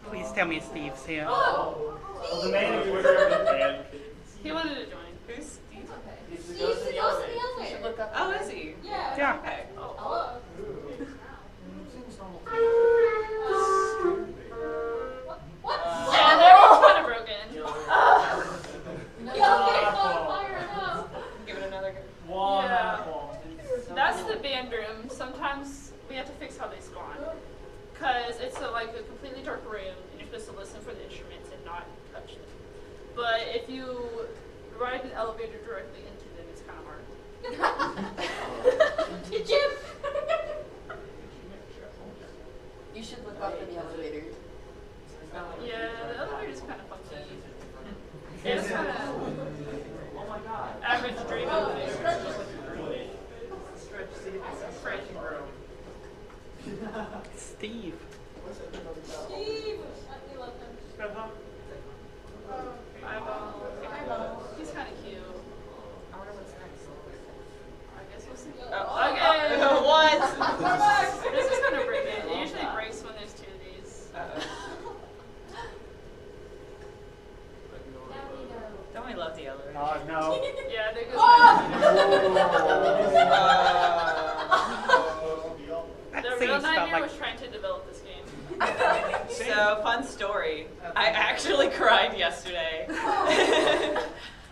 [SPEAKER 1] Please tell me Steve's here.
[SPEAKER 19] Oh,
[SPEAKER 11] The manager.
[SPEAKER 8] He wanted to join.
[SPEAKER 16] Who's Steve?
[SPEAKER 19] Steve's the ghost in the elevator.
[SPEAKER 16] Look up. Oh, is he?
[SPEAKER 19] Yeah.
[SPEAKER 1] Yeah.
[SPEAKER 16] Okay.
[SPEAKER 19] Hello. What?
[SPEAKER 8] Yeah, they're kind of broken.
[SPEAKER 19] Yo, get on fire now.
[SPEAKER 16] Give it another go.
[SPEAKER 8] Yeah. That's the band room. Sometimes we have to fix how they spawn. Because it's like a completely dark room and you're supposed to listen for the instruments and not touch them. But if you ride an elevator directly into them, it's kind of hard.
[SPEAKER 19] Did you?
[SPEAKER 22] You should look up in the elevator.
[SPEAKER 8] Yeah, the elevator's kind of funky. It's kind of average dream elevator.
[SPEAKER 1] Steve.
[SPEAKER 19] Steve. We love him.
[SPEAKER 8] Eyeball. He's kind of cute.
[SPEAKER 16] I wonder what's next.
[SPEAKER 8] I guess we'll see.
[SPEAKER 16] Oh.
[SPEAKER 8] Okay.
[SPEAKER 16] What?
[SPEAKER 8] This is going to break it. It usually breaks when there's two of these.
[SPEAKER 16] Don't we love the elevator?
[SPEAKER 1] Oh, no.
[SPEAKER 8] Yeah, there goes
[SPEAKER 1] That
[SPEAKER 8] the
[SPEAKER 1] scene
[SPEAKER 8] real
[SPEAKER 1] felt
[SPEAKER 8] nightmare
[SPEAKER 1] like
[SPEAKER 8] was trying to develop this game.
[SPEAKER 16] So, fun story. I actually cried yesterday.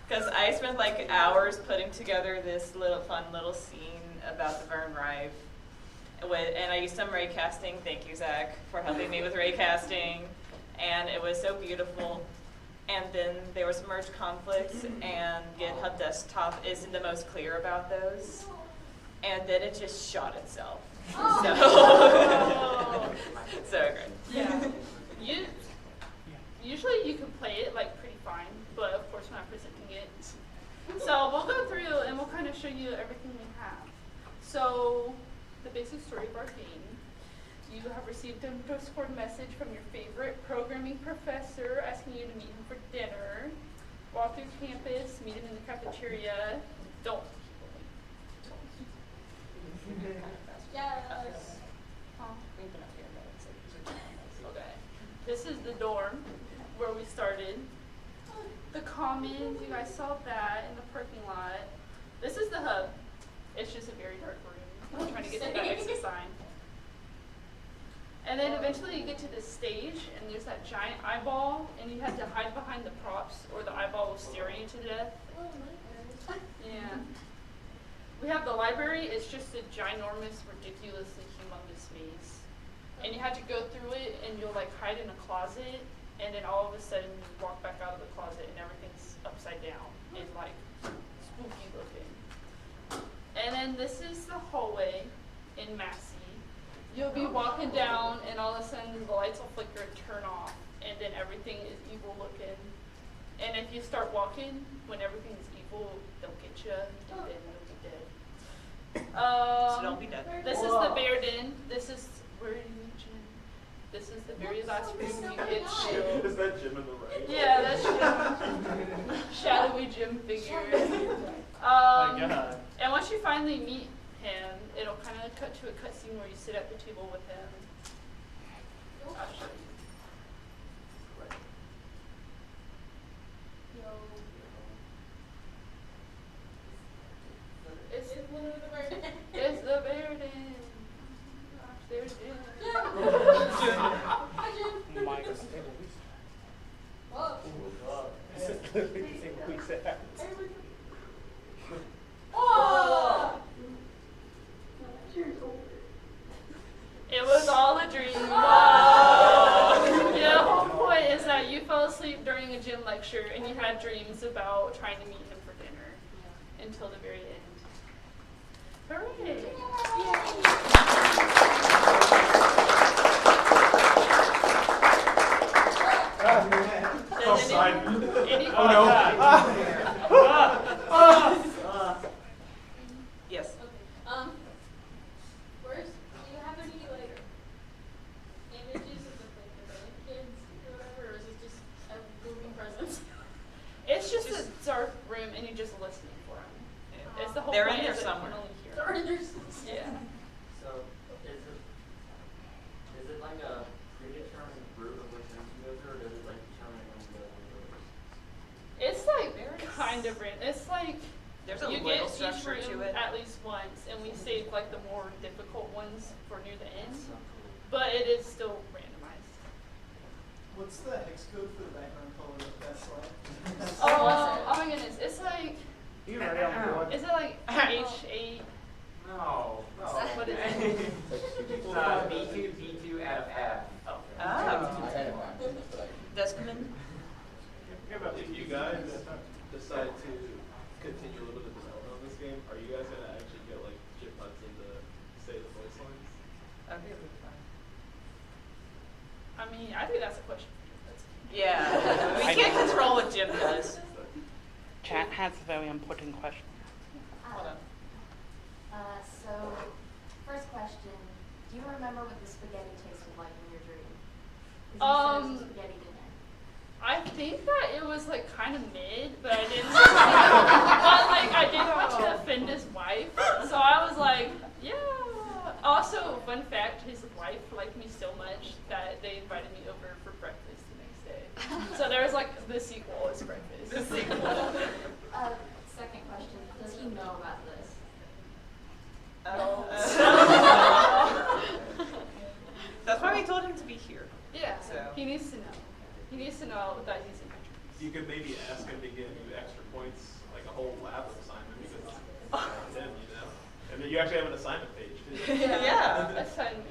[SPEAKER 16] Because I spent like hours putting together this fun little scene about the Vern Rive. And I used some ray casting. Thank you, Zach, for helping me with ray casting. And it was so beautiful. And then there were some merge conflicts, and GitHub Desktop isn't the most clear about those. And then it just shot itself. So, so great.
[SPEAKER 8] Yeah. Usually you can play it like pretty fine, but of course we're not presenting it. So we'll go through and we'll kind of show you everything we have. So the basic story of our game. You have received a Discord message from your favorite programming professor asking you to meet him for dinner. Walk through campus, meet him in the cafeteria. Don't.
[SPEAKER 19] Yes.
[SPEAKER 16] We've been up here, but it's like,
[SPEAKER 8] Okay. This is the dorm where we started. The commons, you guys saw that in the parking lot. This is the hub. It's just a very dark room. I'm trying to get to that exit sign. And then eventually you get to the stage and there's that giant eyeball and you have to hide behind the props or the eyeball will stare you to death. Yeah. We have the library. It's just a ginormous, ridiculously humongous maze. And you have to go through it and you'll like hide in a closet and then all of a sudden you walk back out of the closet and everything's upside down and like spooky looking. And then this is the hallway in Massey. You'll be walking down and all of a sudden the lights will flicker and turn off and then everything is evil looking. And if you start walking when everything is evil, they'll get you and then you'll be dead.
[SPEAKER 16] So don't be dead.
[SPEAKER 8] This is the bear den. This is where you meet Jim. This is the very last room you get to.
[SPEAKER 9] Is that Jim in the right?
[SPEAKER 8] Yeah, that's Jim. Shadowy Jim figure.
[SPEAKER 1] my God.
[SPEAKER 8] And once you finally meet him, it'll kind of cut to a cutscene where you sit at the table with him. I'll show you. It's the bear den. Gosh, there's Jim.
[SPEAKER 19] Hi, Jim.
[SPEAKER 1] My God.
[SPEAKER 19] Whoa.
[SPEAKER 3] This is literally the same week that happens.
[SPEAKER 19] Oh!
[SPEAKER 8] It was all a dream. The whole point is that you fell asleep during a gym lecture and you had dreams about trying to meet him for dinner until the very end. Hooray!
[SPEAKER 3] Oh no.
[SPEAKER 14] Yes.
[SPEAKER 19] Okay. First, do you have any like images of the kids or whatever, or is it just a moving presence?
[SPEAKER 8] It's just a dark room, and you're just listening for them. It's the whole
[SPEAKER 16] They're
[SPEAKER 8] point
[SPEAKER 16] in there
[SPEAKER 8] is that you
[SPEAKER 16] somewhere.
[SPEAKER 8] can only hear
[SPEAKER 19] They're in there.
[SPEAKER 8] Yeah.
[SPEAKER 10] So, is it like a predetermined group of which ones you go through, or does it like determine when you go through?
[SPEAKER 8] It's like kind of random. It's like
[SPEAKER 16] There's a
[SPEAKER 8] you
[SPEAKER 16] little
[SPEAKER 8] get each
[SPEAKER 16] structure to
[SPEAKER 8] room
[SPEAKER 16] it.
[SPEAKER 8] at least once, and we save like the more difficult ones for near the end. But it is still randomized.
[SPEAKER 18] What's the hex code for the background color of that slide?
[SPEAKER 8] Oh my goodness! It's like
[SPEAKER 3] You ready on the board?
[SPEAKER 8] is it like H8?
[SPEAKER 10] No.
[SPEAKER 8] What is it?
[SPEAKER 10] It's B2, B2 out of F.
[SPEAKER 16] Oh. Desmond?
[SPEAKER 9] If you guys decide to continue a little bit of development on this game, are you guys gonna actually get like Chip Hudson to say the voice lines?
[SPEAKER 16] That'd be really fun.
[SPEAKER 8] I mean, I think that's a question.
[SPEAKER 16] Yeah. We can't control what Jim does.
[SPEAKER 1] Chat has a very important question.
[SPEAKER 16] Hold on.
[SPEAKER 12] So, first question, do you remember what the spaghetti tasted like in your dream? 'Cause you said it was spaghetti dinner.
[SPEAKER 8] I think that it was like kind of mid, but I didn't. But like I didn't want to offend his wife, so I was like, yeah. Also, fun fact: his wife liked me so much that they invited me over for breakfast the next day. So there was like the sequel is breakfast.
[SPEAKER 16] The sequel.
[SPEAKER 12] Second question, does he know about this?
[SPEAKER 16] That's why we told him to be here.
[SPEAKER 8] Yeah,
[SPEAKER 16] So.
[SPEAKER 8] he needs to know. He needs to know that he's in my dreams.
[SPEAKER 9] You could maybe ask him to give you extra points, like a whole lab assignment, because it's him, you know? And then you actually have an assignment page, too.
[SPEAKER 16] Yeah.
[SPEAKER 8] Assignment.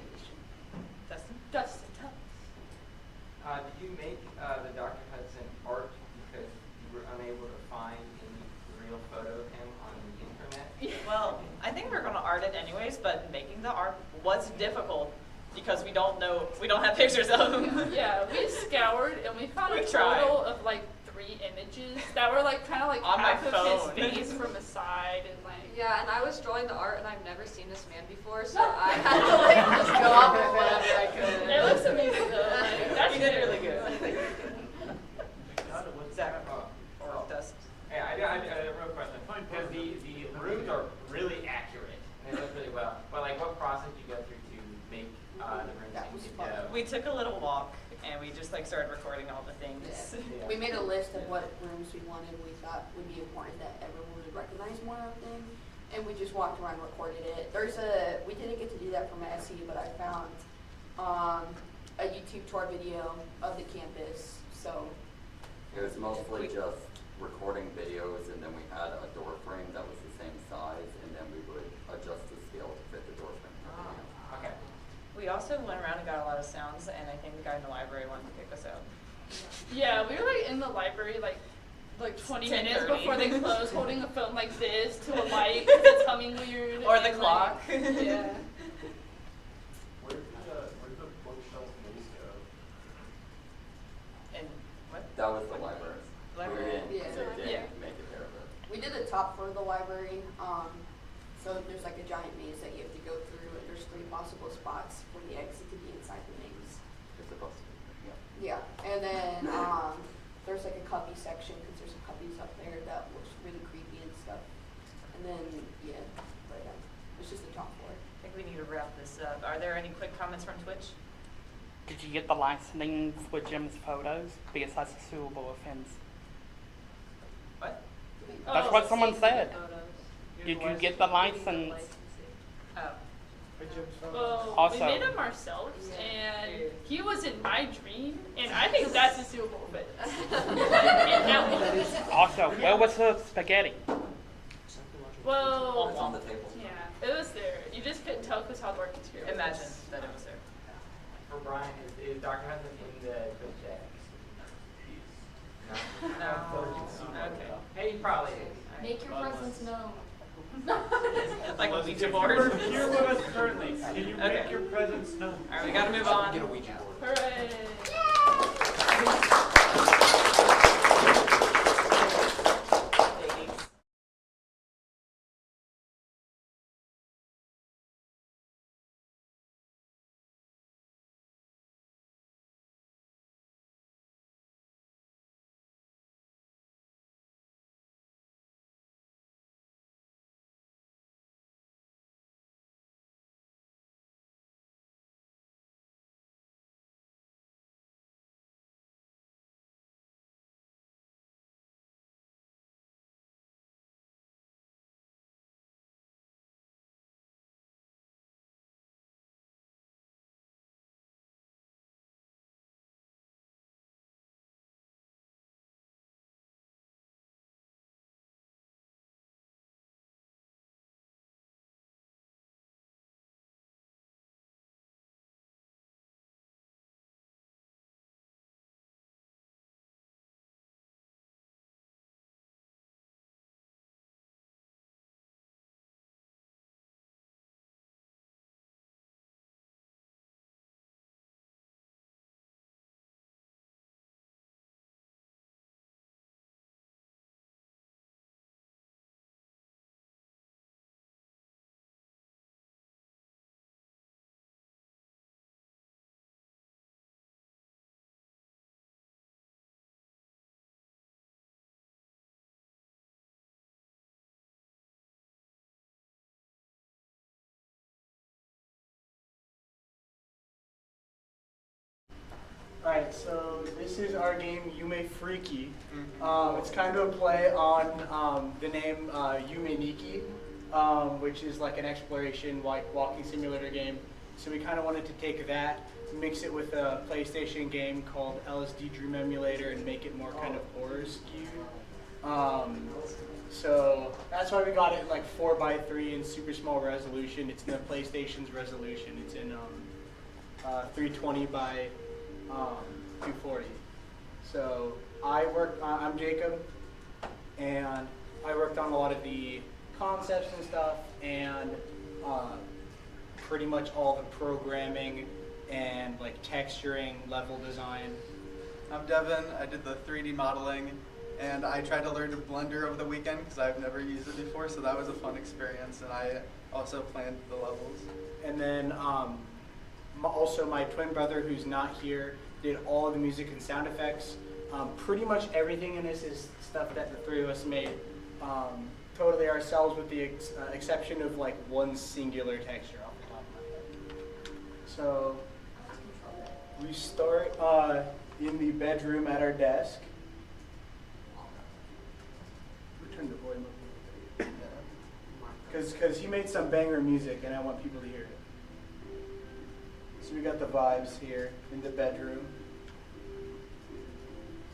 [SPEAKER 16] Dustin?
[SPEAKER 8] Dustin, tell us.
[SPEAKER 10] Did you make the Dr. Hudson art because you were unable to find any real photo of him on the internet?
[SPEAKER 16] Well, I think we're going to art it anyways, but making the art was difficult because we don't have pictures of him.
[SPEAKER 8] Yeah, we scoured and we found
[SPEAKER 16] We
[SPEAKER 8] a
[SPEAKER 16] tried.
[SPEAKER 8] total of like 3 images that were like kind of like
[SPEAKER 16] On my
[SPEAKER 8] half of
[SPEAKER 16] phone.
[SPEAKER 8] his face from the side and like.
[SPEAKER 22] Yeah, and I was drawing the art, and I've never seen this man before, so I had to like just go off of whatever I could.
[SPEAKER 8] It looks amazing though. Like, that's
[SPEAKER 16] He did really good.
[SPEAKER 10] Zach,
[SPEAKER 16] Or Dustin.
[SPEAKER 10] yeah, I had a real question. Because the rooms are really accurate. They look really well. But like, what process do you go through to make the rooms seem to go?
[SPEAKER 16] We took a little walk and we just like started recording all the things.
[SPEAKER 22] We made a list of what rooms we wanted we thought would be important that everyone would recognize more of them. And we just walked around and recorded it. We didn't get to do that for my SE, but I found a YouTube tour video of the campus. So
[SPEAKER 4] It was mostly just recording videos, and then we had a door frame that was the same size, and then we would adjust the scale to fit the door frame.
[SPEAKER 10] Okay.
[SPEAKER 16] We also went around and got a lot of sounds, and I think the guy in the library wanted to kick us out.
[SPEAKER 8] Yeah, we were like in the library like 20 minutes
[SPEAKER 16] 10:30.
[SPEAKER 8] before they closed, holding a phone like this to a light because it's humming weird.
[SPEAKER 16] Or the
[SPEAKER 8] and,
[SPEAKER 16] clock.
[SPEAKER 8] Like, yeah.
[SPEAKER 9] Where did the bookshelf movies go?
[SPEAKER 16] And what?
[SPEAKER 4] That was the library.
[SPEAKER 16] Library.
[SPEAKER 4] We didn't,
[SPEAKER 22] Yeah.
[SPEAKER 4] they didn't
[SPEAKER 8] Yeah.
[SPEAKER 4] make it there, but.
[SPEAKER 22] we did the top floor of the library. So there's like a giant maze that you have to go through, and there's 3 possible spots for the exit to be inside the maze.
[SPEAKER 4] It's supposed to be, yeah.
[SPEAKER 22] Yeah, and then there's like a cubby section because there's some cubbies up there that looks really creepy and stuff. And then but it's just the top floor.
[SPEAKER 16] I think we need to wrap this up. Are there any quick comments from Twitch?
[SPEAKER 1] Did you get the licensing for Jim's photos? Because that's a suable offense.
[SPEAKER 16] What?
[SPEAKER 1] That's
[SPEAKER 8] Oh,
[SPEAKER 1] what someone
[SPEAKER 8] safety
[SPEAKER 1] said.
[SPEAKER 8] photos.
[SPEAKER 1] Did you get the license?
[SPEAKER 16] Oh.
[SPEAKER 8] Well,
[SPEAKER 1] Also-
[SPEAKER 8] we made them ourselves, and he was in my dream, and I think that's a suitable offense.
[SPEAKER 1] Also, where was the spaghetti?
[SPEAKER 8] Well,
[SPEAKER 4] On the table.
[SPEAKER 8] yeah, it was there. You just couldn't tell because how dark the material
[SPEAKER 16] Imagine
[SPEAKER 8] was.
[SPEAKER 16] that it was there.
[SPEAKER 10] For Brian, is Dr. Hudson in the Twitch chat?
[SPEAKER 16] No. Okay.
[SPEAKER 10] Hey, he probably is.
[SPEAKER 12] Make your presence known.
[SPEAKER 16] Like a Ouija
[SPEAKER 6] If
[SPEAKER 16] board.
[SPEAKER 6] you're here with us currently, can you
[SPEAKER 16] Okay.
[SPEAKER 6] make your presence known?
[SPEAKER 16] All right, we gotta move on.
[SPEAKER 7] Get a Ouija board.
[SPEAKER 8] Hooray!
[SPEAKER 3] Alright, so this is our game Yume Freaky. It's kind of a play on the name Yume Nikki, which is like an exploration walking simulator game. So we kind of wanted to take that, mix it with a PlayStation game called LSD Dream Emulator and make it more kind of horror skewed. So that's why we got it in like 4:3 in super small resolution. It's in the PlayStation's resolution. It's in 320 by 240. So I'm Jacob, and I worked on a lot of the concepts and stuff, and pretty much all the programming and like texturing, level design.
[SPEAKER 13] I'm Devin. I did the 3D modeling, and I tried to learn to Blender over the weekend because I've never used it before, so that was a fun experience, and I also planned the levels.
[SPEAKER 3] And then also my twin brother, who's not here, did all of the music and sound effects. Pretty much everything in this is stuff that the three of us made totally ourselves, with the exception of like one singular texture off the top of my head. So we start in the bedroom at our desk. We turn the volume up a little bit. Because he made some banger music and I want people to hear it. So we got the vibes here in the bedroom.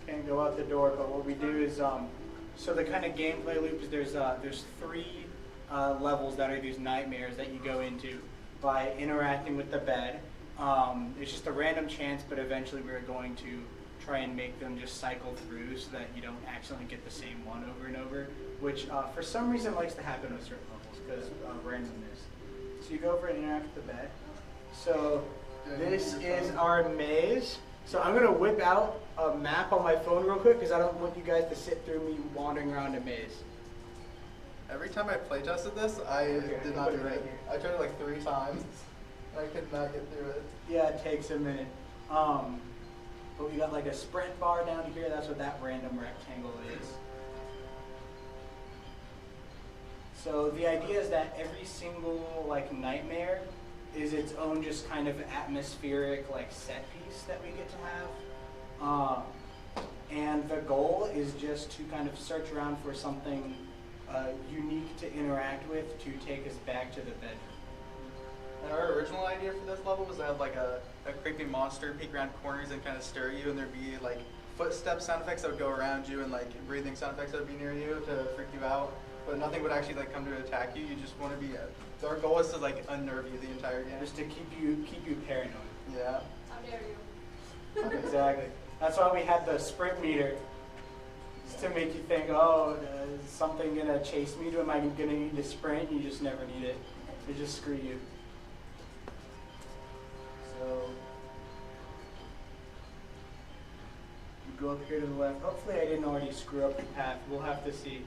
[SPEAKER 3] Can't go out the door, but what we do is, so the kind of gameplay loop is there's 3 levels that are these nightmares that you go into by interacting with the bed. It's just a random chance, but eventually we're going to try and make them just cycle through so that you don't accidentally get the same one over and over, which for some reason likes to happen with certain levels because of randomness. So you go over and interact with the bed. So this is our maze. So I'm going to whip out a map on my phone real quick because I don't want you guys to sit through me wandering around a maze.
[SPEAKER 13] Every time I play tested this, I did not do it. I tried it like 3 times. I could not get through it.
[SPEAKER 3] Yeah, it takes a minute. But we got like a sprint bar down here. That's what that random rectangle is. So the idea is that every single like nightmare is its own just kind of atmospheric like set piece that we get to have. And the goal is just to kind of search around for something unique to interact with to take us back to the bedroom.
[SPEAKER 13] And our original idea for this level was to have like a creepy monster peek around corners and kind of stare at you, and there'd be like footstep sound effects that would go around you and like breathing sound effects that would be near you to freak you out. But nothing would actually like come to attack you. You just want to be. Our goal is to like unnerve you the entire game.
[SPEAKER 3] Just to keep you paranoid.
[SPEAKER 13] Yeah.
[SPEAKER 19] How dare you?
[SPEAKER 3] Exactly. That's why we had the sprint meter. Just to make you think, oh, is something gonna chase me? Am I gonna need to sprint? You just never need it. They just screw you. So you go up here to the left. Hopefully I didn't already screw up the path. We'll have to see.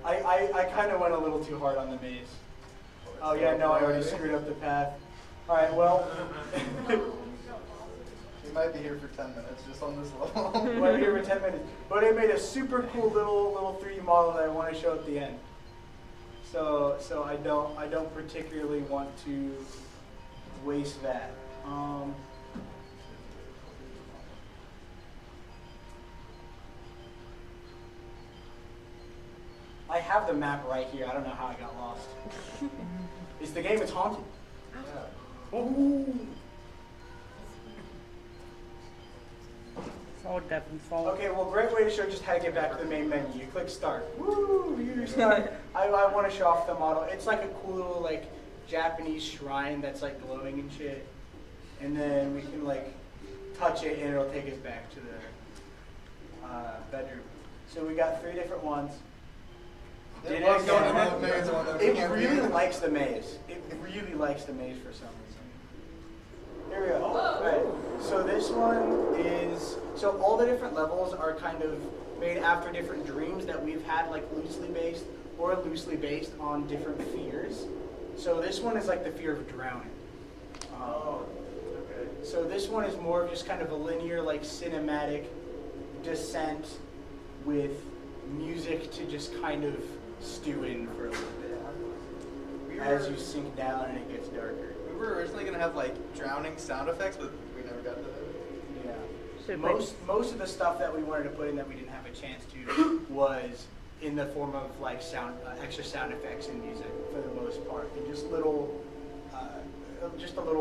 [SPEAKER 3] I kind of went a little too hard on the maze. Oh yeah, no, I already screwed up the path. Alright, well.
[SPEAKER 13] You might be here for 10 minutes just on this level.
[SPEAKER 3] You might be here for 10 minutes. But I made a super cool little 3D model that I want to show at the end. So I don't particularly want to waste that. I have the map right here. I don't know how I got lost. It's the game. It's haunted. Yeah. Ooh.
[SPEAKER 1] It's all Devin's fault.
[SPEAKER 3] Okay, well, great way to show just how to get back to the main menu. You click start. Woo! You start. I want to show off the model. It's like a cool little like Japanese shrine that's like glowing and shit. And then we can like touch it and it'll take us back to the bedroom. So we got 3 different ones. It really likes the maze. It really likes the maze for some reason. Here we go. Alright. So this one is, so all the different levels are kind of made after different dreams that we've had, like loosely based on different fears. So this one is like the fear of drowning. Okay. So this one is more of just kind of a linear, like cinematic descent with music to just kind of stew in for a little bit as you sink down and it gets darker.
[SPEAKER 13] We were originally gonna have like drowning sound effects, but we never got to that.
[SPEAKER 3] Yeah. Most of the stuff that we wanted to put in that we didn't have a chance to was in the form of like extra sound effects and music for the most part, and just a little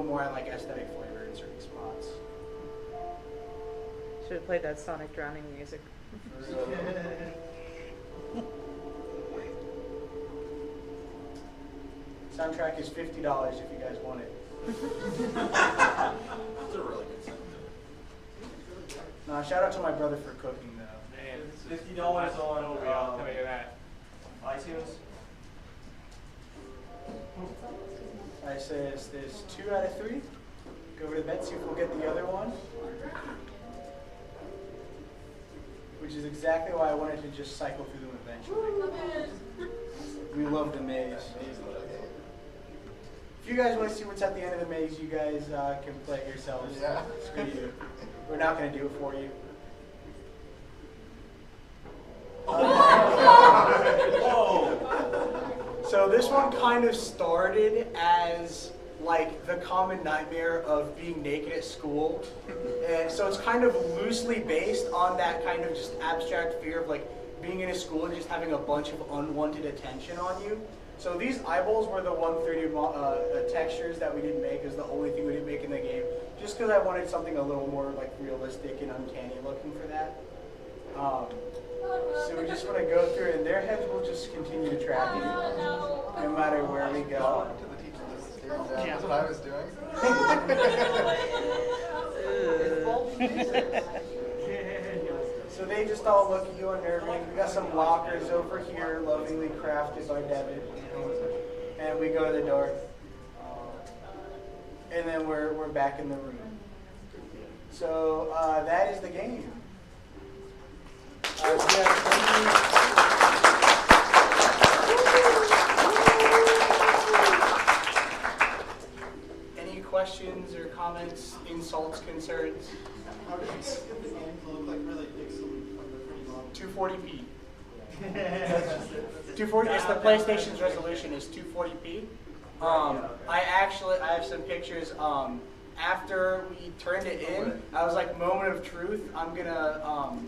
[SPEAKER 3] more like aesthetic flavor in certain spots.
[SPEAKER 14] Should have played that Sonic drowning music.
[SPEAKER 3] Soundtrack is $50 if you guys want it.
[SPEAKER 7] That's a really good sound.
[SPEAKER 3] No, shout out to my brother for cooking though.
[SPEAKER 10] Man, $50 on tell me that.
[SPEAKER 11] iTunes.
[SPEAKER 3] I says there's 2 out of 3. Go over to bed, see if we'll get the other one. Which is exactly why I wanted to just cycle through them eventually. We love the maze. If you guys want to see what's at the end of the maze, you guys can play it yourselves.
[SPEAKER 13] Yeah.
[SPEAKER 3] Screw you. We're not going to do it for you. So this one kind of started as like the common nightmare of being naked at school. And so it's kind of loosely based on that kind of just abstract fear of like being in a school and just having a bunch of unwanted attention on you. So these eyeballs were the 130 textures that we didn't make. Is the only thing we didn't make in the game, just because I wanted something a little more like realistic and uncanny looking for that. So we just want to go through it, and their heads will just continue to track you, no matter where we go.
[SPEAKER 13] That's what I was doing.
[SPEAKER 3] So they just all look at you unnerving. We got some lockers over here, lovingly crafted by Devin. And we go to the door. And then we're back in the room. So that is the game. Any questions or comments, insults, concerns?
[SPEAKER 18] How did you guys get the game to look like really pixely on the pretty long?
[SPEAKER 3] 240p. 240. It's the PlayStation's resolution is 240p. I have some pictures. After we turned it in, I was like, moment of truth. I'm gonna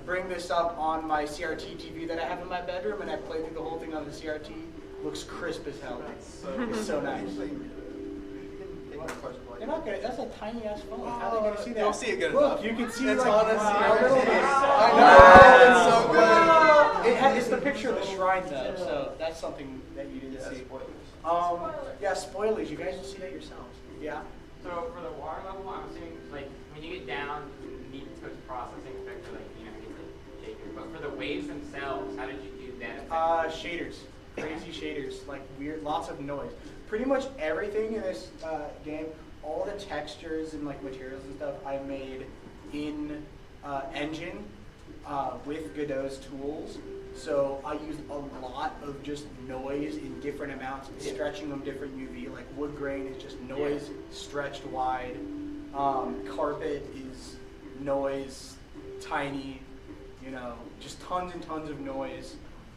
[SPEAKER 3] bring this up on my CRT TV that I have in my bedroom, and I played through the whole thing on the CRT. Looks crisp as hell. It's so nice. You're not gonna. That's a tiny ass phone. How are they gonna see that?
[SPEAKER 13] You'll see it good
[SPEAKER 3] Look,
[SPEAKER 13] enough.
[SPEAKER 3] you can see
[SPEAKER 13] it's
[SPEAKER 3] like
[SPEAKER 13] on a CRT.
[SPEAKER 3] I know. It's so good. It's the picture of the shrine though, so that's something that you didn't see. Yeah, spoilers. You guys will see that yourselves. Yeah.
[SPEAKER 10] So for the water level, I'm assuming like when you get down, you need to processing effect to like get the shaker. But for the waves themselves, how did you do that?
[SPEAKER 3] Shaders. Crazy shaders, like weird, lots of noise. Pretty much everything in this game, all the textures and like materials and stuff I made in Engine with Godot's tools. So I used a lot of just noise in different amounts, stretching them different UV. Like wood grain is just noise stretched wide. Carpet is noise, tiny, just tons and tons of noise.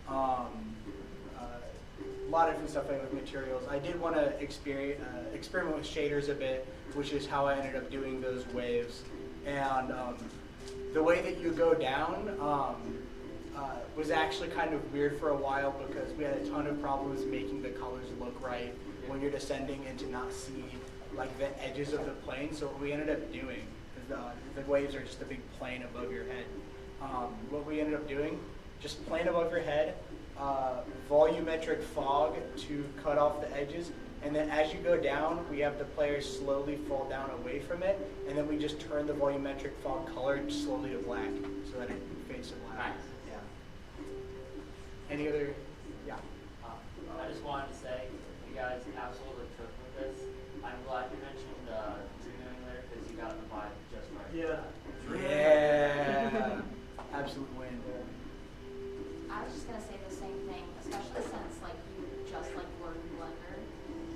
[SPEAKER 3] A lot of different stuff like with materials. I did want to experiment with shaders a bit, which is how I ended up doing those waves. And the way that you go down was actually kind of weird for a while because we had a ton of problems making the colors look right when you're descending and to not see like the edges of the plane. So what we ended up doing, because the waves are just a big plane above your head, what we ended up doing, just plane above your head, volumetric fog to cut off the edges, and then as you go down, we have the players slowly fall down away from it, and then we just turn the volumetric fog color slowly to black, so that it fades to black.
[SPEAKER 10] Nice.
[SPEAKER 3] Any other? Yeah.
[SPEAKER 2] I just wanted to say, you guys absolutely took with this. I'm glad you mentioned Dream Emulator because you got the vibe just right.
[SPEAKER 3] Yeah. Absolute win.
[SPEAKER 12] I was just gonna say the same thing, especially since like you just like learned Blender.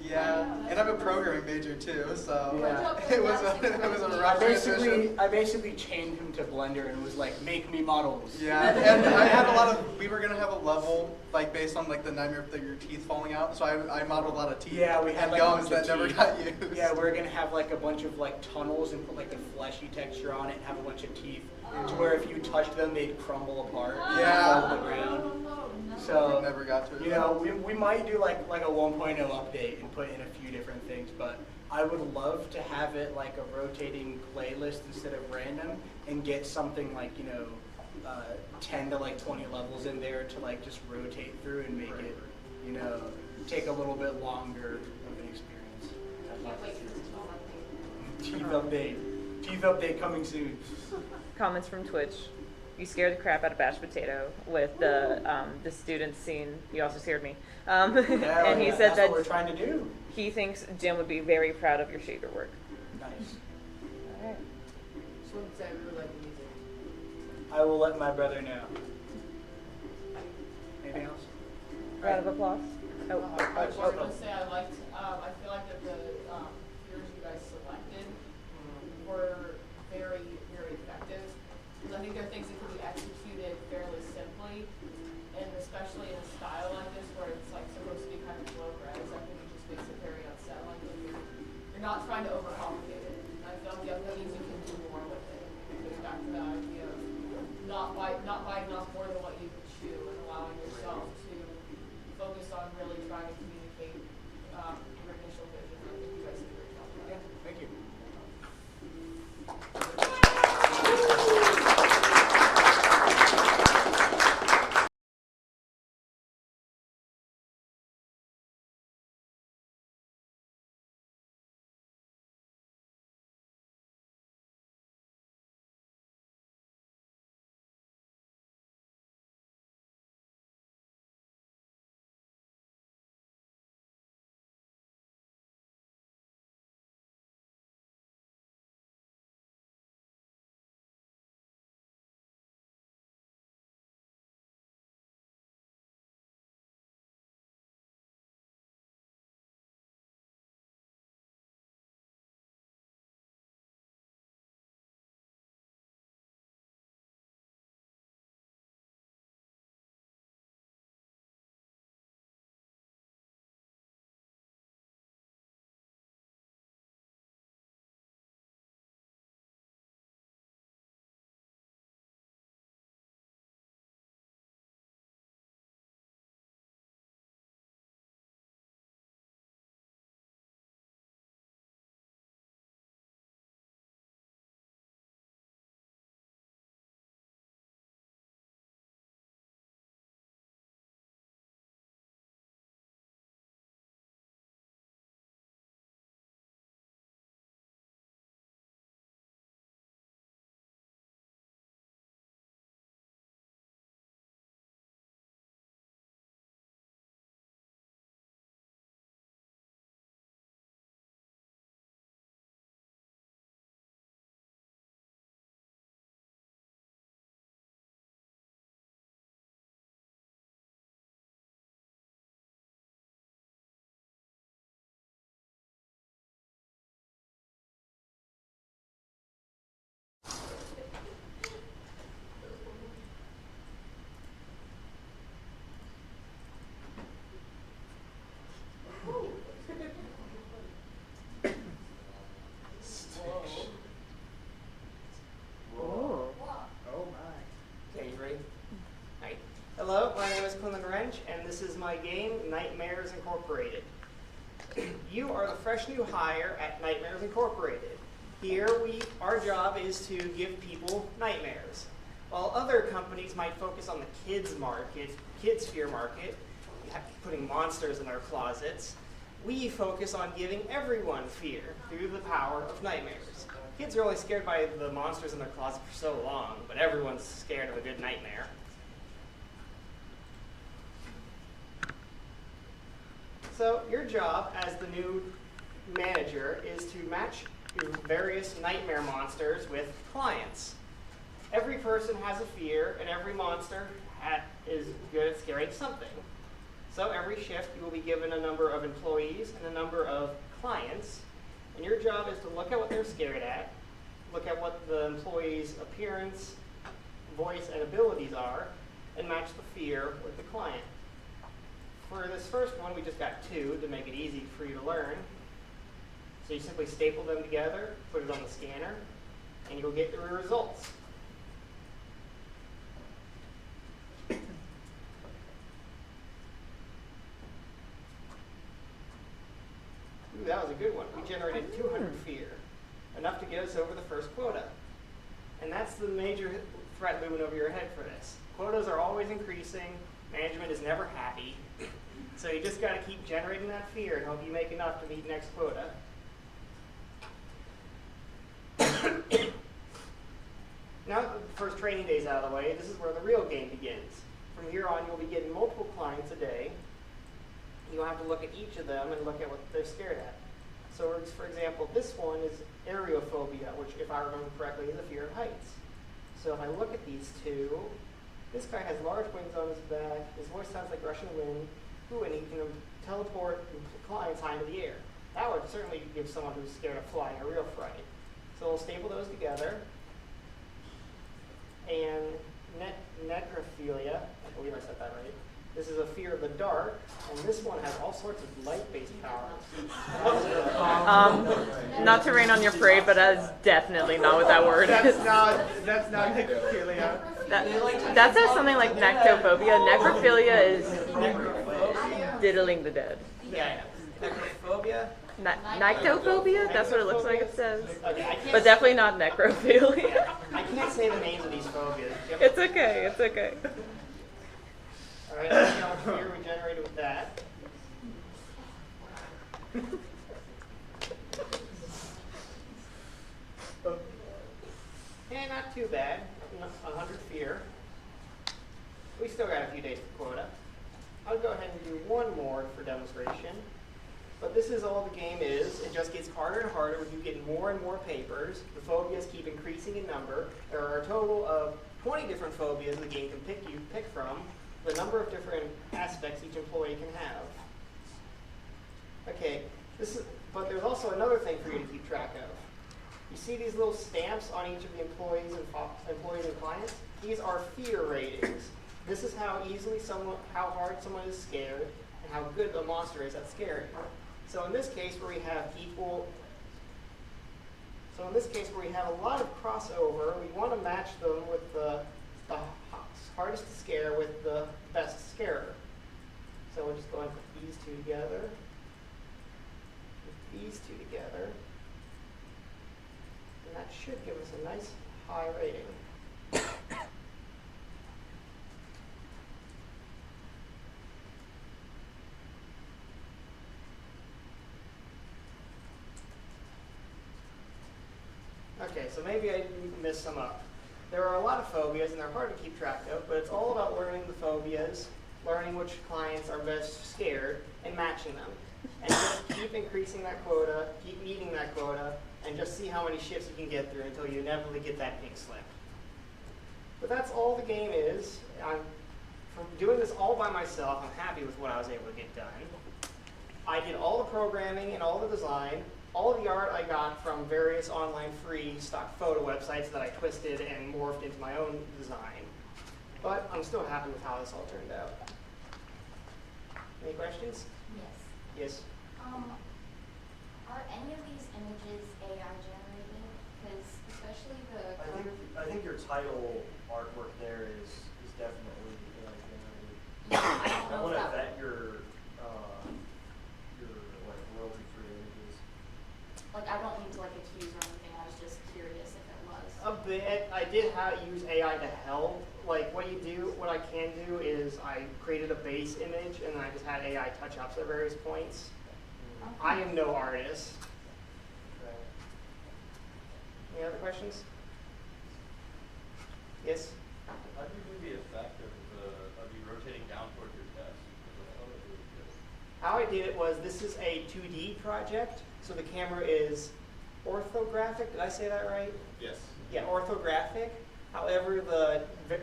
[SPEAKER 13] Yeah, and I'm a programming major too, so
[SPEAKER 3] Yeah.
[SPEAKER 13] it was a rough transition.
[SPEAKER 3] I basically chained him to Blender and was like, make me models.
[SPEAKER 13] Yeah, and I had a lot we were gonna have a level like based on like the nightmare of your teeth falling out. So I modeled a lot of teeth.
[SPEAKER 3] Yeah, we had
[SPEAKER 13] and
[SPEAKER 3] like
[SPEAKER 13] gums
[SPEAKER 3] a
[SPEAKER 13] that
[SPEAKER 3] bunch of
[SPEAKER 13] never
[SPEAKER 3] teeth.
[SPEAKER 13] got used.
[SPEAKER 3] Yeah, we're gonna have like a bunch of like tunnels and put like a fleshy texture on it and have a bunch of teeth to where if you touched them, they'd crumble apart.
[SPEAKER 13] Yeah.
[SPEAKER 3] And fall to the ground. So
[SPEAKER 13] never got to it.
[SPEAKER 3] You know, we might do like a 1.0 update and put in a few different things, but I would love to have it like a rotating playlist instead of random, and get something like 10 to like 20 levels in there to like just rotate through and make it take a little bit longer of an experience.
[SPEAKER 19] Can't wait for this
[SPEAKER 3] Teeth update. Teeth update coming soon.
[SPEAKER 14] Comments from Twitch. You scared the crap out of Bash Potato with the student scene. You also scared me. And he said
[SPEAKER 3] that's
[SPEAKER 14] that
[SPEAKER 3] what we're trying to do.
[SPEAKER 14] he thinks Jim would be very proud of your shader work.
[SPEAKER 3] Nice.
[SPEAKER 14] All right.
[SPEAKER 17] Just wanted to say I really like the music.
[SPEAKER 3] I will let my brother know. Anything else?
[SPEAKER 14] Round of applause. Oh.
[SPEAKER 17] I was just going to say I feel like that the heroes you guys selected were very, very effective. Because I think there are things that can be executed fairly simply, and especially in a style like this where it's like supposed to be kind of low res, I think it just makes it very unsettling when you're not trying to overcomplicate it. And I feel like the other things you can do more with it. It goes back to that idea of not biting off more than what you can chew, and allowing yourself to focus on really trying to communicate your initial vision. I think you guys did a great job.
[SPEAKER 3] Yeah, thank you. Hello, my name is Clinton Wrench, and this is my game, Nightmares Incorporated. You are the fresh new hire at Nightmares Incorporated. Here, our job is to give people nightmares. While other companies might focus on the kids market, kids fear market, putting monsters in our closets, we focus on giving everyone fear through the power of nightmares. Kids are only scared by the monsters in their closet for so long, but everyone's scared of a good nightmare. So your job as the new manager is to match your various nightmare monsters with clients. Every person has a fear, and every monster is good at scaring something. So every shift you will be given a number of employees and a number of clients, and your job is to look at what they're scared at, look at what the employee's appearance, voice, and abilities are, and match the fear with the client. For this first one, we just got 2 to make it easy for you to learn. So you simply staple them together, put it on the scanner, and you'll get your results. Ooh, that was a good one. We generated 200 fear, enough to get us over the first quota. And that's the major threat looming over your head for this. Quotas are always increasing. Management is never happy. So you just got to keep generating that fear and hope you make enough to meet next quota. Now that the first training day's out of the way, this is where the real game begins. From here on, you'll be getting multiple clients a day. You'll have to look at each of them and look at what they're scared at. So for example, this one is aerophobia, which if I remember correctly is a fear of heights. So if I look at these 2, this guy has large wings on his back, his voice sounds like Russian wind, and he can teleport clients high into the air. That would certainly give someone who's scared of flying a real fright. So we'll staple those together. And necrophilia, I believe I said that right. This is a fear of the dark, and this one has all sorts of light-based powers.
[SPEAKER 14] Not to rain on your parade, but that is definitely not what that word is.
[SPEAKER 3] That's not necrophilia.
[SPEAKER 14] That says something like nectophobia. Necrophilia is diddling the dead.
[SPEAKER 3] Yeah, necrophobia.
[SPEAKER 14] Nyctophobia? That's what it looks like it says.
[SPEAKER 3] Okay,
[SPEAKER 14] but definitely not necrophilia.
[SPEAKER 3] I can't say the names of these phobias.
[SPEAKER 14] It's okay, it's okay.
[SPEAKER 3] Alright, let's see how much fear we generated with that. And not too bad. 100 fear. We still got a few days for quota. I'll go ahead and do one more for demonstration. But this is all the game is. It just gets harder and harder with you getting more and more papers. The phobias keep increasing in number. There are a total of 20 different phobias the game can pick from. The number of different aspects each employee can have. Okay, but there's also another thing for you to keep track of. You see these little stamps on each of the employees and clients? These are fear ratings. This is how hard someone is scared and how good the monster is at scaring. So in this case where we have a lot of crossover, we want to match them with the hardest to scare with the best scarer. So we'll just go ahead and put these 2 together. Put these 2 together. And that should give us a nice high rating. Okay, so maybe I missed some up. There are a lot of phobias, and they're hard to keep track of, but it's all about learning the phobias, learning which clients are best scared, and matching them. And just keep increasing that quota, keep meeting that quota, and just see how many shifts you can get through until you inevitably get that pink slip. But that's all the game is. From doing this all by myself, I'm happy with what I was able to get done. I did all the programming and all the design. All of the art I got from various online free stock photo websites that I twisted and morphed into my own design. But I'm still happy with how this all turned out. Any questions?
[SPEAKER 12] Yes.
[SPEAKER 3] Yes.
[SPEAKER 12] Are any of these images AI generated? Because especially the
[SPEAKER 11] I think your title artwork there is definitely AI generated. I want to vet your like royalty-free images.
[SPEAKER 12] Like, I don't mean to like accuse or anything. I was just curious if it was.
[SPEAKER 3] A bit. I did use AI to help. Like what I can do is I created a base image and I just had AI touch ups at various points.
[SPEAKER 12] Okay.
[SPEAKER 3] I am no artist. Any other questions? Yes?
[SPEAKER 5] How do you do the effect of you rotating down toward your desk? Because I thought it was really good.
[SPEAKER 3] How I did it was, this is a 2D project, so the camera is orthographic. Did I say that right?
[SPEAKER 5] Yes.
[SPEAKER 3] Yeah, orthographic. However,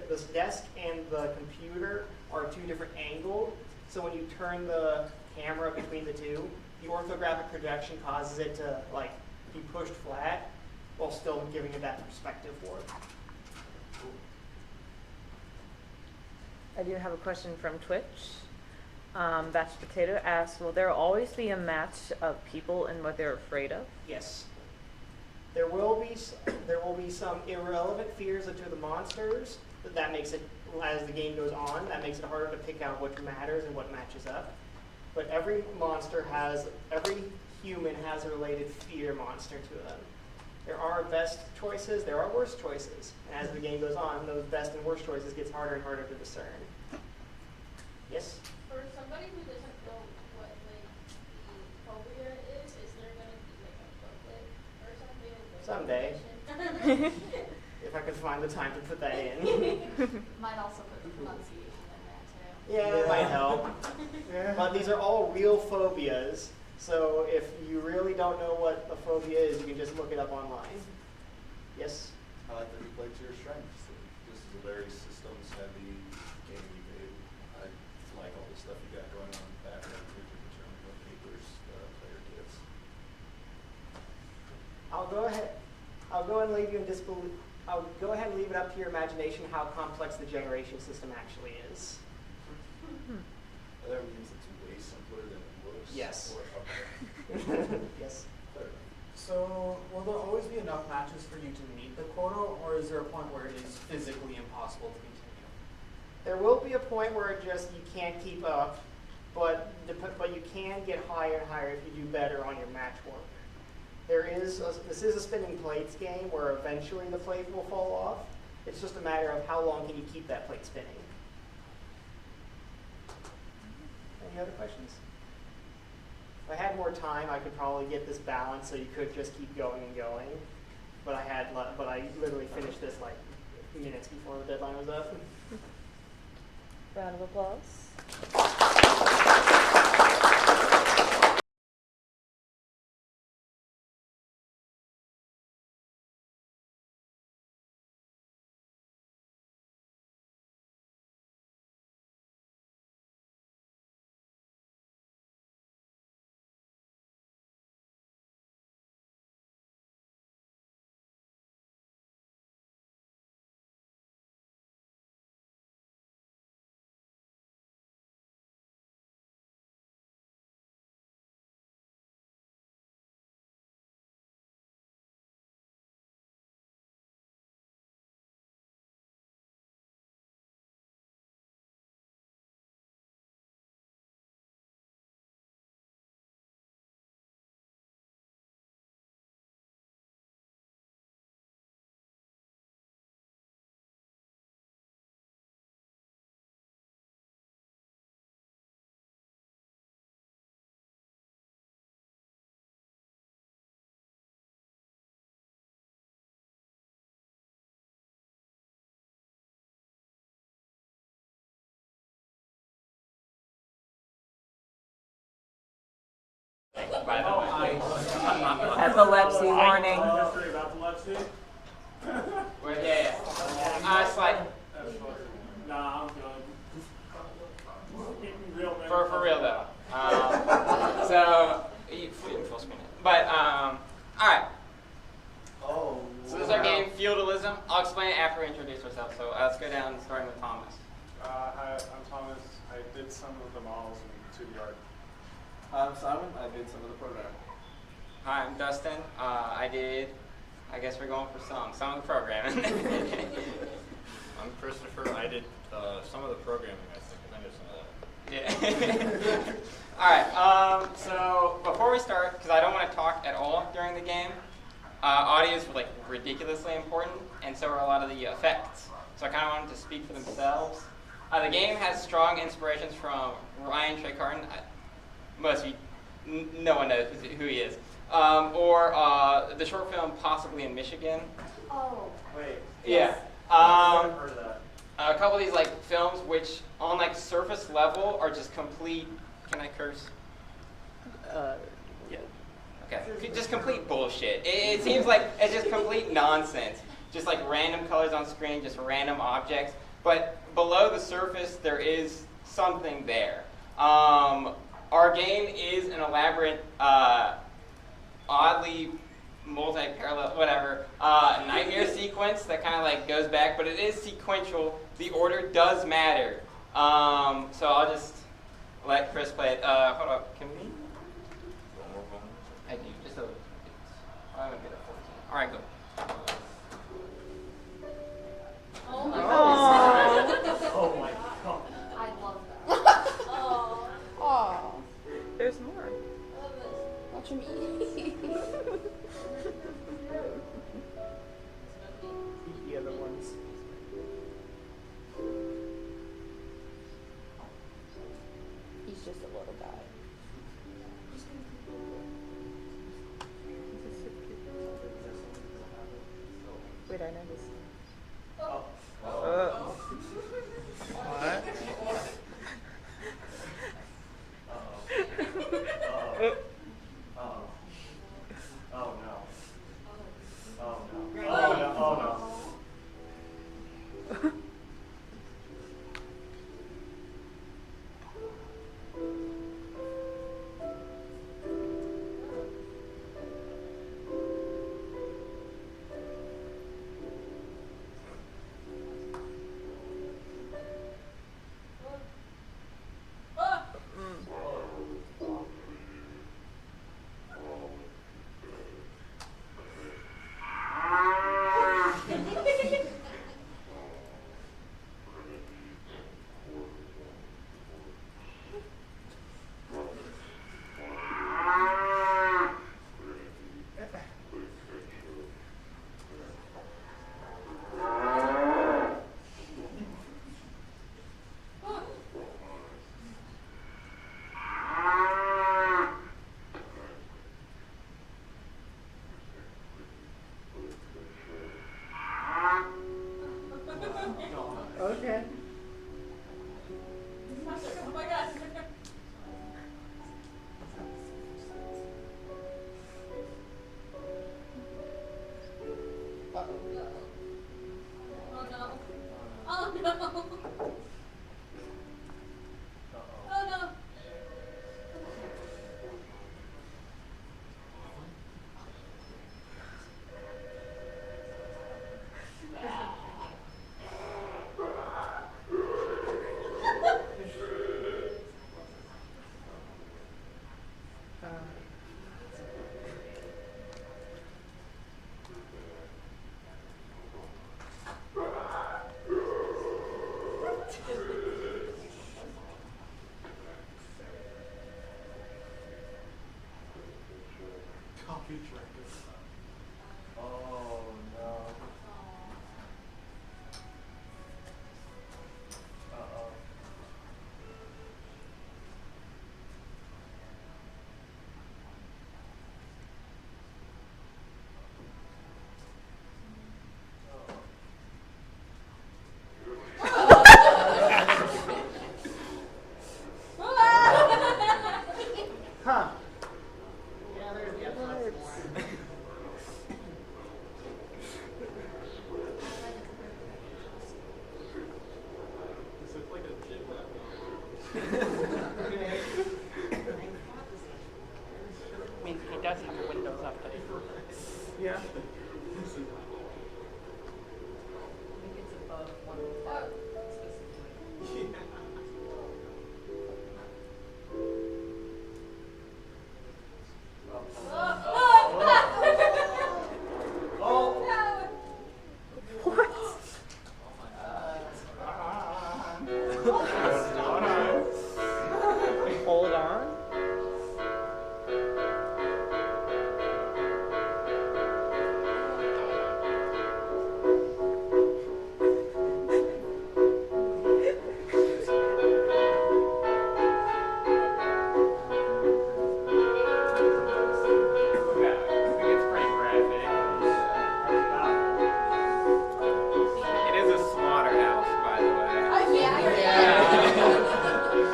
[SPEAKER 3] this desk and the computer are 2 different angles. So when you turn the camera between the 2, the orthographic projection causes it to be pushed flat while still giving it that perspective for it.
[SPEAKER 14] I do have a question from Twitch. Batch Potato asks, will there always be a match of people and what they're afraid of?
[SPEAKER 3] Yes. There will be some irrelevant fears to the monsters. That makes it, as the game goes on, that makes it harder to pick out what matters and what matches up. But every human has a related fear monster to them. There are best choices, there are worst choices. And as the game goes on, those best and worst choices gets harder and harder to discern. Yes?
[SPEAKER 19] For somebody who doesn't know what like the phobia is there gonna be like a booklet or something? With
[SPEAKER 3] Someday.
[SPEAKER 19] information?
[SPEAKER 3] If I could find the time to put that in.
[SPEAKER 12] Might also put the pronunciation in there too.
[SPEAKER 3] Yeah, it might help. But these are all real phobias. So if you really don't know what a phobia is, you can just look it up online. Yes?
[SPEAKER 5] I like that you play to your strengths. This is a very systems-heavy game you made. I like all the stuff you got going on in the background too, in terms of what papers the player gets.
[SPEAKER 3] I'll go ahead and leave you in disbelief. I'll go ahead and leave it up to your imagination how complex the generation system actually is.
[SPEAKER 5] That means it's way simpler than it looks.
[SPEAKER 3] Yes.
[SPEAKER 5] Okay.
[SPEAKER 3] Yes.
[SPEAKER 20] So, will there always be enough matches for you to meet the quota, or is there a point where it is physically impossible to continue?
[SPEAKER 3] There will be a point where you can't keep up, but you can get higher and higher if you do better on your match work. This is a spinning plates game where eventually the plate will fall off. It's just a matter of how long can you keep that plate spinning. Any other questions? If I had more time, I could probably get this balanced so you could just keep going and going. But I literally finished this like minutes before the deadline was up.
[SPEAKER 14] Round of applause.
[SPEAKER 10] By the way.
[SPEAKER 14] Epilepsy warning.
[SPEAKER 5] History of epilepsy?
[SPEAKER 10] Well, yeah. It's like.
[SPEAKER 5] Nah, I'm good.
[SPEAKER 10] For real though. So, full screen it. But, alright.
[SPEAKER 5] Oh.
[SPEAKER 10] So this is our game, Feudalism. I'll explain it after we introduce ourselves. So let's go down, starting with Thomas.
[SPEAKER 5] Hi, I'm Thomas. I did some of the models in 2D art.
[SPEAKER 21] I'm Simon. I did some of the programming.
[SPEAKER 10] Hi, I'm Dustin. I guess we're going for some of the programming.
[SPEAKER 5] I'm Christopher. I did some of the programming, I think. I did some of that.
[SPEAKER 10] Yeah. Alright, so before we start, because I don't want to talk at all during the game, audio is like ridiculously important, and so are a lot of the effects. So I kind of wanted to speak for themselves. The game has strong inspirations from Ryan Trey Carton. Most of you, no one knows who he is. Or the short film Possibly in Michigan.
[SPEAKER 12] Oh.
[SPEAKER 11] Wait.
[SPEAKER 10] Yeah.
[SPEAKER 11] I've heard of that.
[SPEAKER 10] A couple of these like films which on like surface level are just complete, can I curse?
[SPEAKER 14] Yeah.
[SPEAKER 10] Okay, just complete bullshit. It seems like it's just complete nonsense. Just like random colors on screen, just random objects. But below the surface, there is something there. Our game is an elaborate, oddly multi-parallel, whatever, nightmare sequence that kind of like goes back, but it is sequential. The order does matter. So I'll just let Chris play it. Hold up, can we? I do, just a, I'm gonna get a 14. All right, go.
[SPEAKER 19] Oh my
[SPEAKER 14] goodness.
[SPEAKER 11] Oh my god.
[SPEAKER 12] I love that.
[SPEAKER 19] Oh.
[SPEAKER 17] Aw.
[SPEAKER 14] There's more.
[SPEAKER 19] I love this.
[SPEAKER 17] Watch him eat.
[SPEAKER 3] Eat the other ones.
[SPEAKER 17] He's just a little guy.
[SPEAKER 14] Wait, I know this.
[SPEAKER 11] Oh.
[SPEAKER 14] What?
[SPEAKER 11] Oh no. Oh no. Oh no. Oh no.
[SPEAKER 3] Okay.
[SPEAKER 19] Oh my god. Oh no. Oh no. Oh no.
[SPEAKER 18] Coffee drinkers.
[SPEAKER 11] Oh no. Uh-oh.
[SPEAKER 3] Huh. Yeah, there's the episode.
[SPEAKER 18] This looks like a gym lab.
[SPEAKER 1] I mean, he does have a Windows update.
[SPEAKER 3] Yeah.
[SPEAKER 14] Hold on.
[SPEAKER 10] It's pretty graphic. It is a slaughterhouse, by the way.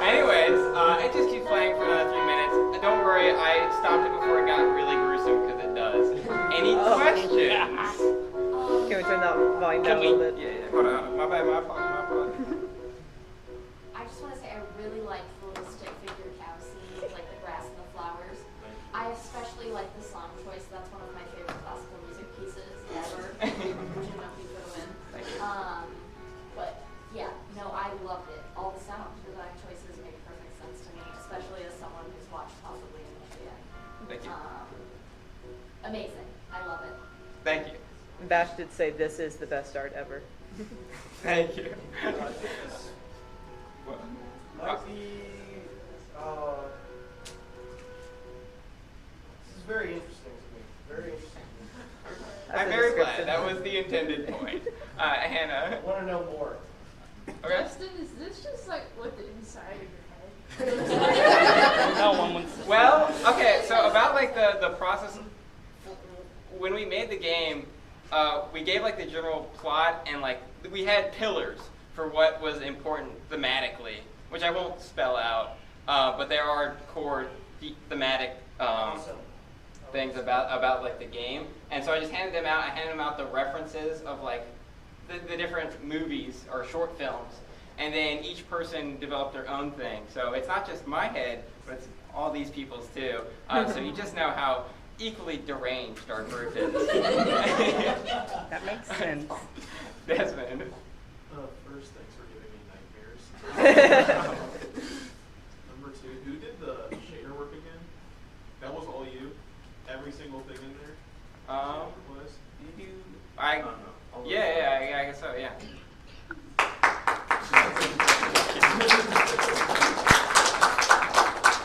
[SPEAKER 10] Anyways, it just keeps playing for another 3 minutes. Don't worry, I stopped it before it got really gruesome because it does. Any questions?
[SPEAKER 14] Can we turn that volume down a little bit?
[SPEAKER 10] Yeah. Hold on. My bad. My fault.
[SPEAKER 12] I just want to say I really like the little stick figure cow scenes, like the grass and the flowers. I especially like the song choice. That's one of my favorite classical music pieces ever. Which I know you put them in. But yeah, no, I loved it. All the sound
[SPEAKER 14] Bash did say this is the best art ever.
[SPEAKER 10] Thank you.
[SPEAKER 11] Might be, this is very interesting to me. Very interesting to me.
[SPEAKER 10] I'm very glad. That was the intended point. Hannah.
[SPEAKER 11] I want to know more.
[SPEAKER 10] Okay.
[SPEAKER 19] Justin, is this just like what the inside of your head?
[SPEAKER 1] No one wants to.
[SPEAKER 10] Well, okay, so about like the process, when we made the game, we gave like the general plot and like we had pillars for what was important thematically, which I won't spell out, but there are core thematic things about like the game. And so I just handed them out. I handed them out the references of like the different movies or short films, and then each person developed their own thing. So it's not just my head, but it's all these people's too. So you just know how equally deranged our group is.
[SPEAKER 1] That makes sense.
[SPEAKER 10] Desmond.
[SPEAKER 5] First, thanks for giving me nightmares. Number two, who did the shader work again? That was all you? Every single thing in there? Was?
[SPEAKER 10] Yeah, I guess so, yeah.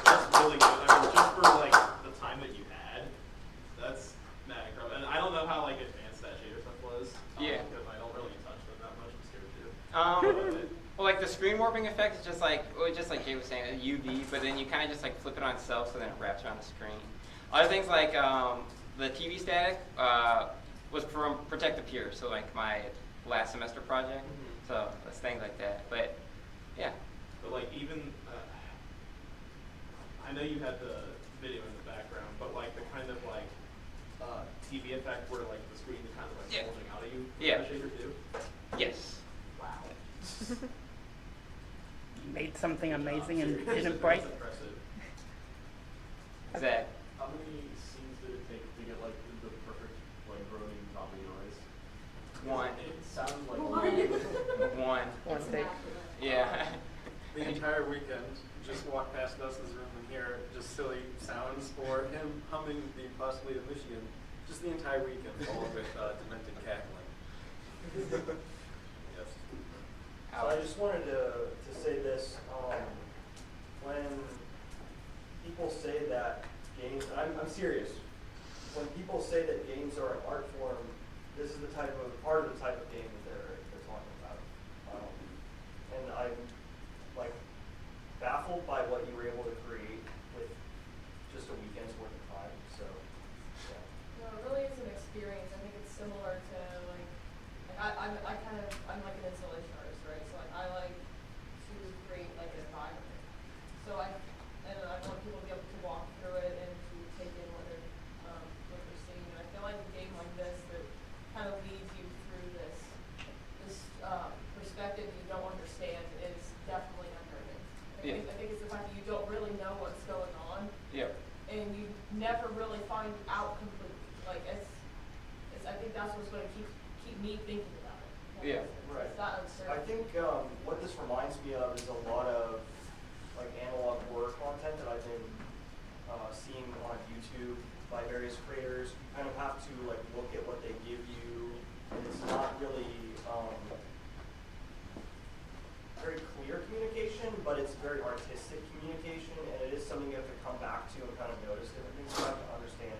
[SPEAKER 5] That's really good. I mean, just for like the time that you had, that's mad incredible. And I don't know how like advanced that shader stuff was.
[SPEAKER 10] Yeah.
[SPEAKER 5] Because I don't really touch them that much. I'm scared to.
[SPEAKER 10] Well, like the screen warping effect is just like Jay was saying, a UV, but then you kind of just like flip it on itself, so then it wraps around the screen. Other things like the TV static was from Protect the Pure, so like my last semester project. So that's things like that. But yeah.
[SPEAKER 5] But like even, I know you had the video in the background, but like the kind of like TV effect where like the screen is kind of like bulging out of you.
[SPEAKER 10] Yeah.
[SPEAKER 5] Shader too?
[SPEAKER 10] Yes.
[SPEAKER 5] Wow.
[SPEAKER 1] You made something amazing and didn't break it.
[SPEAKER 5] Impressive.
[SPEAKER 10] Zach.
[SPEAKER 5] How many scenes did it take to get like the perfect like groaning zombie noise?
[SPEAKER 10] One.
[SPEAKER 5] It sounded like
[SPEAKER 10] One.
[SPEAKER 14] One take.
[SPEAKER 10] Yeah.
[SPEAKER 9] The entire weekend, just walk past Dustin's room and hear just silly sounds or him humming the Possibly of Michigan. Just the entire weekend, all of it demented cackling. Yes.
[SPEAKER 11] So I just wanted to say this. When people say that games, and I'm serious, when people say that games are an art form, this is the part of the type of game that they're talking about. And I'm like baffled by what you were able to create with just a weekend's worth of time. So yeah.
[SPEAKER 17] No, it really is an experience. I think it's similar to like I'm like an installation artist, right? So like I like to create like an environment. So I want people to be able to walk through it and to take in what they're seeing. And I feel like a game like this that kind of leads you through this perspective you don't understand is definitely unnerving. I think it's the fact that you don't really know what's going on.
[SPEAKER 10] Yeah.
[SPEAKER 17] And you never really find out completely. Like it's I think that's what's going to keep me thinking about it.
[SPEAKER 10] Yeah.
[SPEAKER 11] Right.
[SPEAKER 17] It's that uncertainty.
[SPEAKER 11] I think what this reminds me of is a lot of like analog horror content that I've been seeing on YouTube by various creators. You kind of have to like look at what they give you, and it's not really very clear communication, but it's very artistic communication, and it is something you have to come back to and kind of notice different things. You have to understand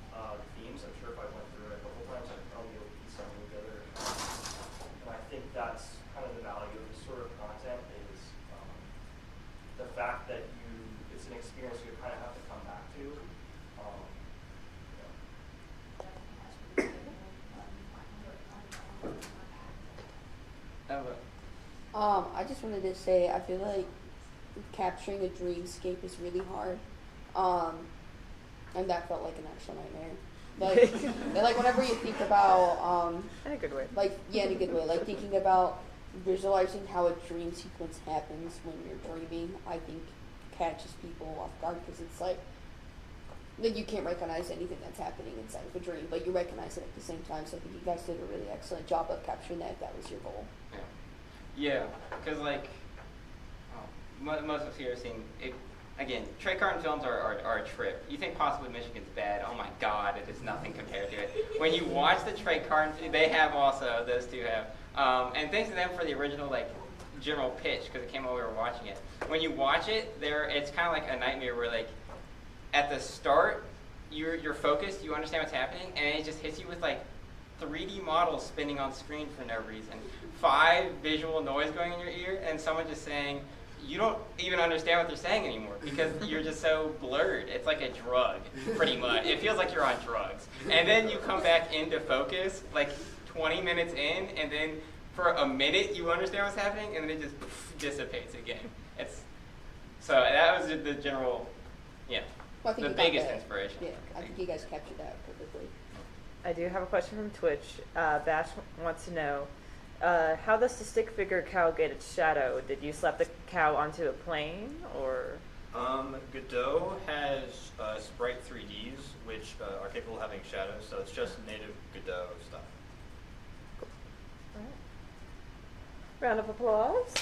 [SPEAKER 11] the themes. I'm sure if I went through it a couple times, I'd probably be able to piece something together. And I think that's kind of the value of this sort of content is the fact that it's an experience you kind of have to come back to.
[SPEAKER 22] I just wanted to say I feel like capturing a dreamscape is really hard. And that felt like an actual nightmare. Like whenever you think about
[SPEAKER 14] in a good way.
[SPEAKER 22] Like yeah, in a good way. Like thinking about visualizing how a dream sequence happens when you're dreaming, I think catches people off guard because it's like you can't recognize anything that's happening inside of a dream, but you recognize it at the same time. So I think you guys did a really excellent job of capturing that if that was your goal.
[SPEAKER 10] Yeah, because like most of us here have seen it. again, Trey Carton films are a trip. You think possibly Michigan's bad. Oh my God, it is nothing compared to it. When you watch the Trey Carton, they have also, those two have. And thanks to them for the original like general pitch, because it came while we were watching it. When you watch it, it's kind of like a nightmare where like at the start, you're focused, you understand what's happening, and it just hits you with like 3D models spinning on screen for no reason. 5 visual noise going in your ear, and someone just saying, you don't even understand what they're saying anymore because you're just so blurred. It's like a drug, pretty much. It feels like you're on drugs. And then you come back into focus like 20 minutes in, and then for a minute you understand what's happening, and then it just dissipates again. So that was the general,
[SPEAKER 4] Well, I think
[SPEAKER 10] the
[SPEAKER 4] you got
[SPEAKER 10] biggest
[SPEAKER 4] that.
[SPEAKER 10] inspiration.
[SPEAKER 4] Yeah, I think you guys captured that perfectly.
[SPEAKER 14] I do have a question from Twitch. Bash wants to know, how does the stick figure cow get its shadow? Did you slap the cow onto a plane, or?
[SPEAKER 15] Godot has Sprite 3Ds, which are capable of having shadows, so it's just native Godot stuff.
[SPEAKER 14] All right. Round of applause.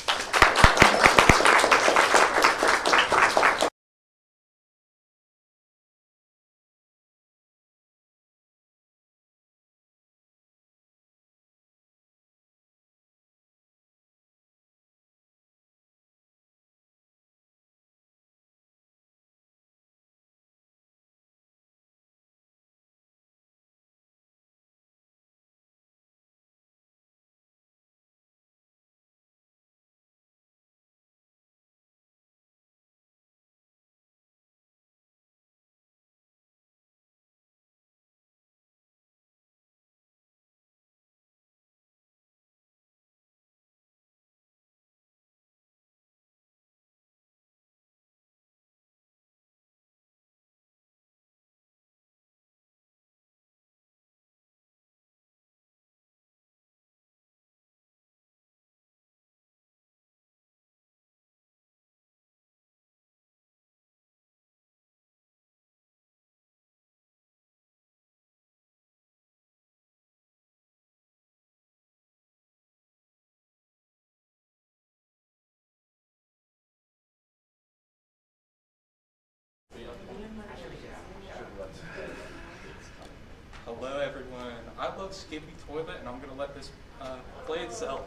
[SPEAKER 23] Hello everyone. I love Skippy Toilet, and I'm gonna let this play itself.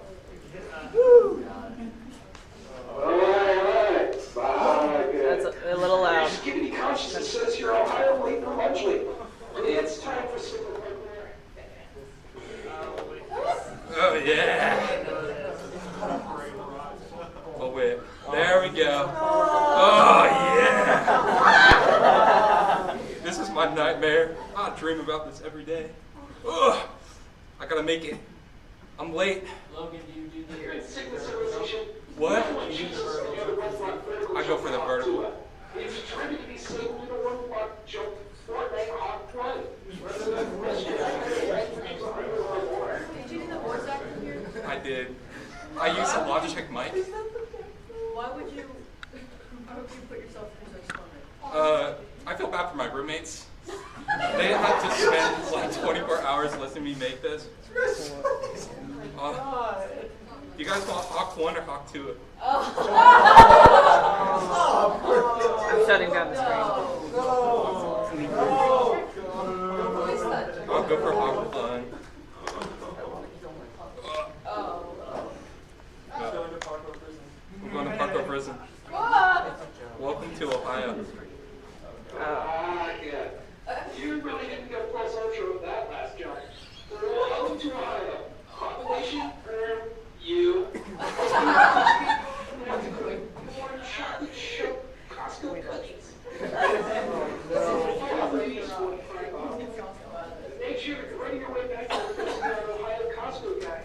[SPEAKER 14] That's a little loud.
[SPEAKER 24] Skippy Consciousness says you're Ohio late or largely. It's time for some.
[SPEAKER 23] Oh yeah. Oh wait. There we go. Oh yeah. This is my nightmare. I dream about this every day. Ugh. I gotta make it. I'm late.
[SPEAKER 2] Logan, do you do the
[SPEAKER 23] What? I go for the vertical.
[SPEAKER 24] If you're trying to be seen, you don't want to walk, jump, Fortnite, hot run.
[SPEAKER 17] Did you do the voice acting here?
[SPEAKER 23] I did. I used a Logitech mic.
[SPEAKER 17] Why would you put yourself in such fun?
[SPEAKER 23] I feel bad for my roommates. They had to spend like 24 hours listening to me make this. You guys want Hawk 1 or Hawk 2?
[SPEAKER 14] I'm shutting down the screen.
[SPEAKER 23] I'll go for Hawk 1. I'm going to Parkour Prison. Welcome to Ohio.
[SPEAKER 24] Yeah. You really didn't go plus ultra with that last jump. Welcome to Ohio. Population, you. Costco cookies. Make sure to run your way back to the Ohio Costco guy.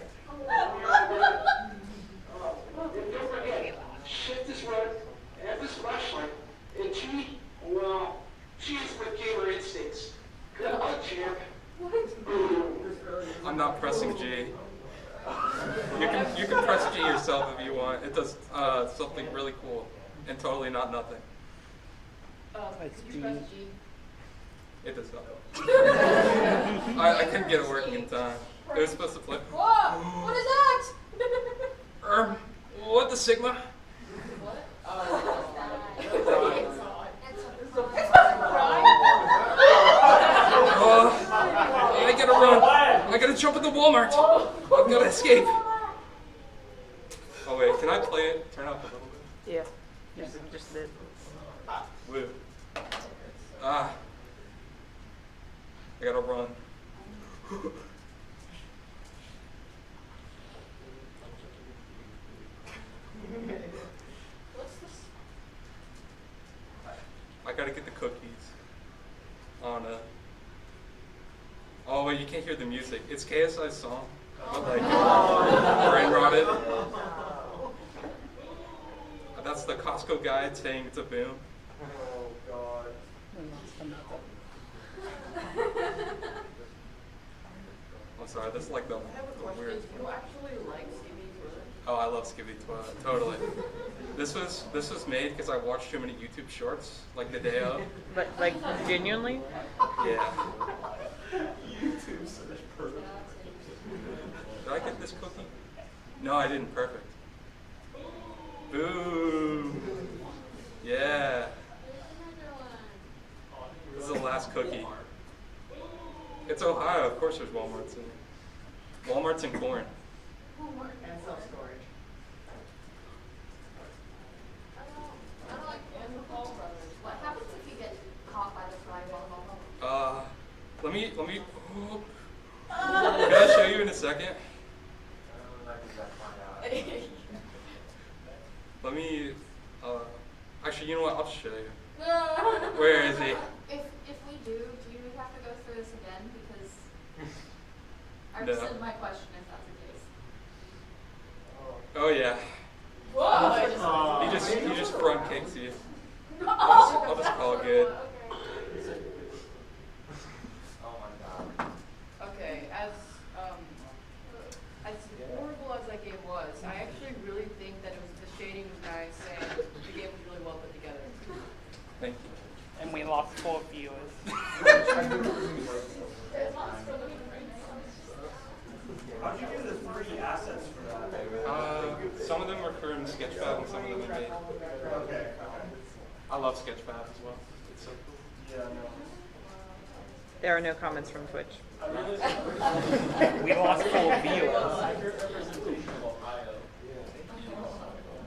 [SPEAKER 24] And don't forget, shift this run, and this flashlight, and G, well, G's with gamer instincts. Good luck, champ.
[SPEAKER 23] I'm not pressing G. You can press G yourself if you want. It does something really cool and totally not nothing.
[SPEAKER 17] Did you press G?
[SPEAKER 23] It does not. I couldn't get it working in time. It was supposed to flip.
[SPEAKER 17] Whoa! What is that?
[SPEAKER 23] What the Sigma?
[SPEAKER 17] What? Oh.
[SPEAKER 23] Walmart! I've got to escape. Oh wait, can I play it? Turn up a little bit.
[SPEAKER 14] Yeah, just a bit.
[SPEAKER 23] Woo. Ah. I gotta run. I gotta get the cookies. On oh wait, you can't hear the music. It's KSI's song. But like brain rotted. That's the Costco guy saying it's a boom.
[SPEAKER 11] Oh God.
[SPEAKER 23] I'm sorry, this is like the
[SPEAKER 17] I have a question.
[SPEAKER 23] weird.
[SPEAKER 17] Do you actually like Skibidi Toilet?
[SPEAKER 23] Oh, I love Skibidi Toilet. Totally. This was made because I watched too many YouTube shorts like the day of.
[SPEAKER 14] But like genuinely?
[SPEAKER 23] Yeah.
[SPEAKER 5] YouTube search perfect.
[SPEAKER 23] Did I get this cookie? No, I didn't. Perfect. Boom. Yeah. This is the last cookie. It's Ohio. Of course there's Walmarts in here. Walmart's in corn.
[SPEAKER 17] And self-storage.
[SPEAKER 12] I don't like the Paul brothers. What happens if you get caught by the fry ball?
[SPEAKER 23] Let me, can I show you in a second? Let me, actually, you know what, I'll just show you. Where is he?
[SPEAKER 12] If we do you have to go through this again? Because I
[SPEAKER 23] No.
[SPEAKER 12] rescind my question if that's the case.
[SPEAKER 23] Oh yeah.
[SPEAKER 17] Whoa!
[SPEAKER 23] He just front kicks you. I'll just call it good.
[SPEAKER 11] Oh my God.
[SPEAKER 17] Okay, as horrible as that game was, I actually really think that it was the shading guys saying the game was really well put together.
[SPEAKER 23] Thank you.
[SPEAKER 1] And we lost 4 viewers.
[SPEAKER 11] How'd you do the 3 assets for that?
[SPEAKER 23] Some of them are from Sketchfab and some of them are made.
[SPEAKER 11] Okay.
[SPEAKER 23] I love Sketchfab as well. It's so cool.
[SPEAKER 11] Yeah, no.
[SPEAKER 14] There are no comments from Twitch.
[SPEAKER 1] We lost 4 viewers.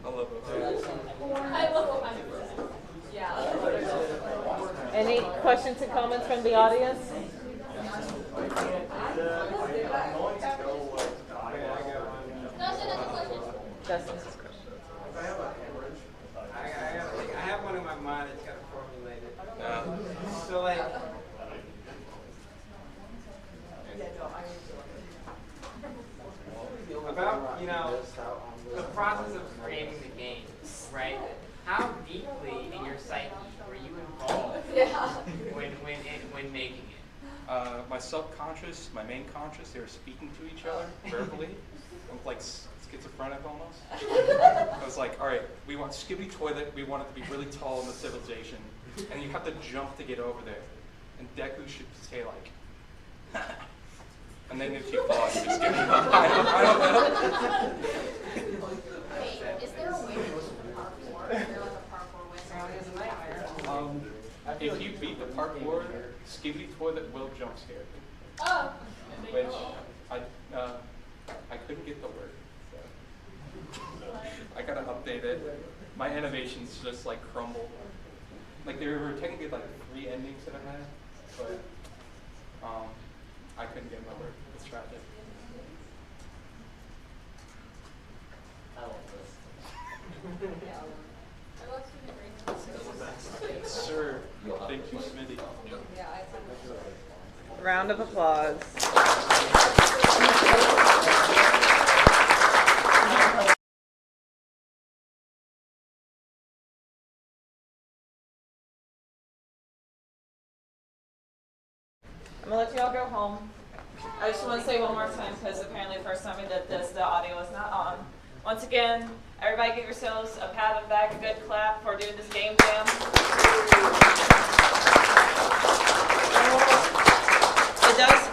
[SPEAKER 23] I love it.
[SPEAKER 19] I love Ohio. Yeah.
[SPEAKER 14] Any questions and comments from the audience? Dustin's question.
[SPEAKER 11] If I have a hemorrhage,
[SPEAKER 10] I have one in my mind that's got to formulate it.
[SPEAKER 23] Yeah.
[SPEAKER 10] So like, about, the process of creating the game, right? How deeply in your psyche were you involved when making it?
[SPEAKER 23] My subconscious, my main conscious, they were speaking to each other verbally. I'm like schizophrenic almost. I was like, all right, we want Skibidi Toilet, we want it to be really tall in the civilization, and you have to jump to get over there. And Deku should say like, and then if you fall, you just give me up. I don't know.
[SPEAKER 12] Wait, is there a way to do parkour? Is there like a parkour wizard?
[SPEAKER 23] If you beat the parkour, Skibidi Toilet will jump scare you.
[SPEAKER 19] Oh.
[SPEAKER 23] Which I couldn't get the word. So. I gotta update it. My animations just like crumble. Like there were technically like 3 endings that I had, but I couldn't get my word. It's tragic.
[SPEAKER 11] I love this.
[SPEAKER 19] I love Skibidi.
[SPEAKER 23] Sir, thank you, Smitty.
[SPEAKER 14] Round of applause. I'm gonna let you all go home. I just want to say one more time, because apparently the first time we did this, the audio was not on. Once again, everybody give yourselves a pat on the back, a good clap for doing this game jam.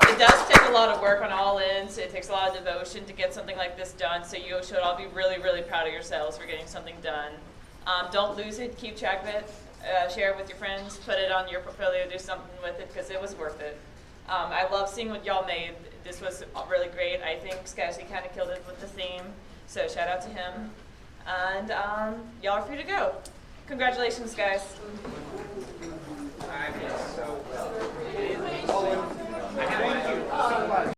[SPEAKER 14] It does take a lot of work on all ends. It takes a lot of devotion to get something like this done, so you should all be really, really proud of yourselves for getting something done. Don't lose it, keep track of it, share it with your friends, put it on your portfolio, do something with it, because it was worth it. I love seeing what y'all made. This was really great. I think Skysy kind of killed it with the theme, so shout out to him. And y'all are free to go. Congratulations, guys.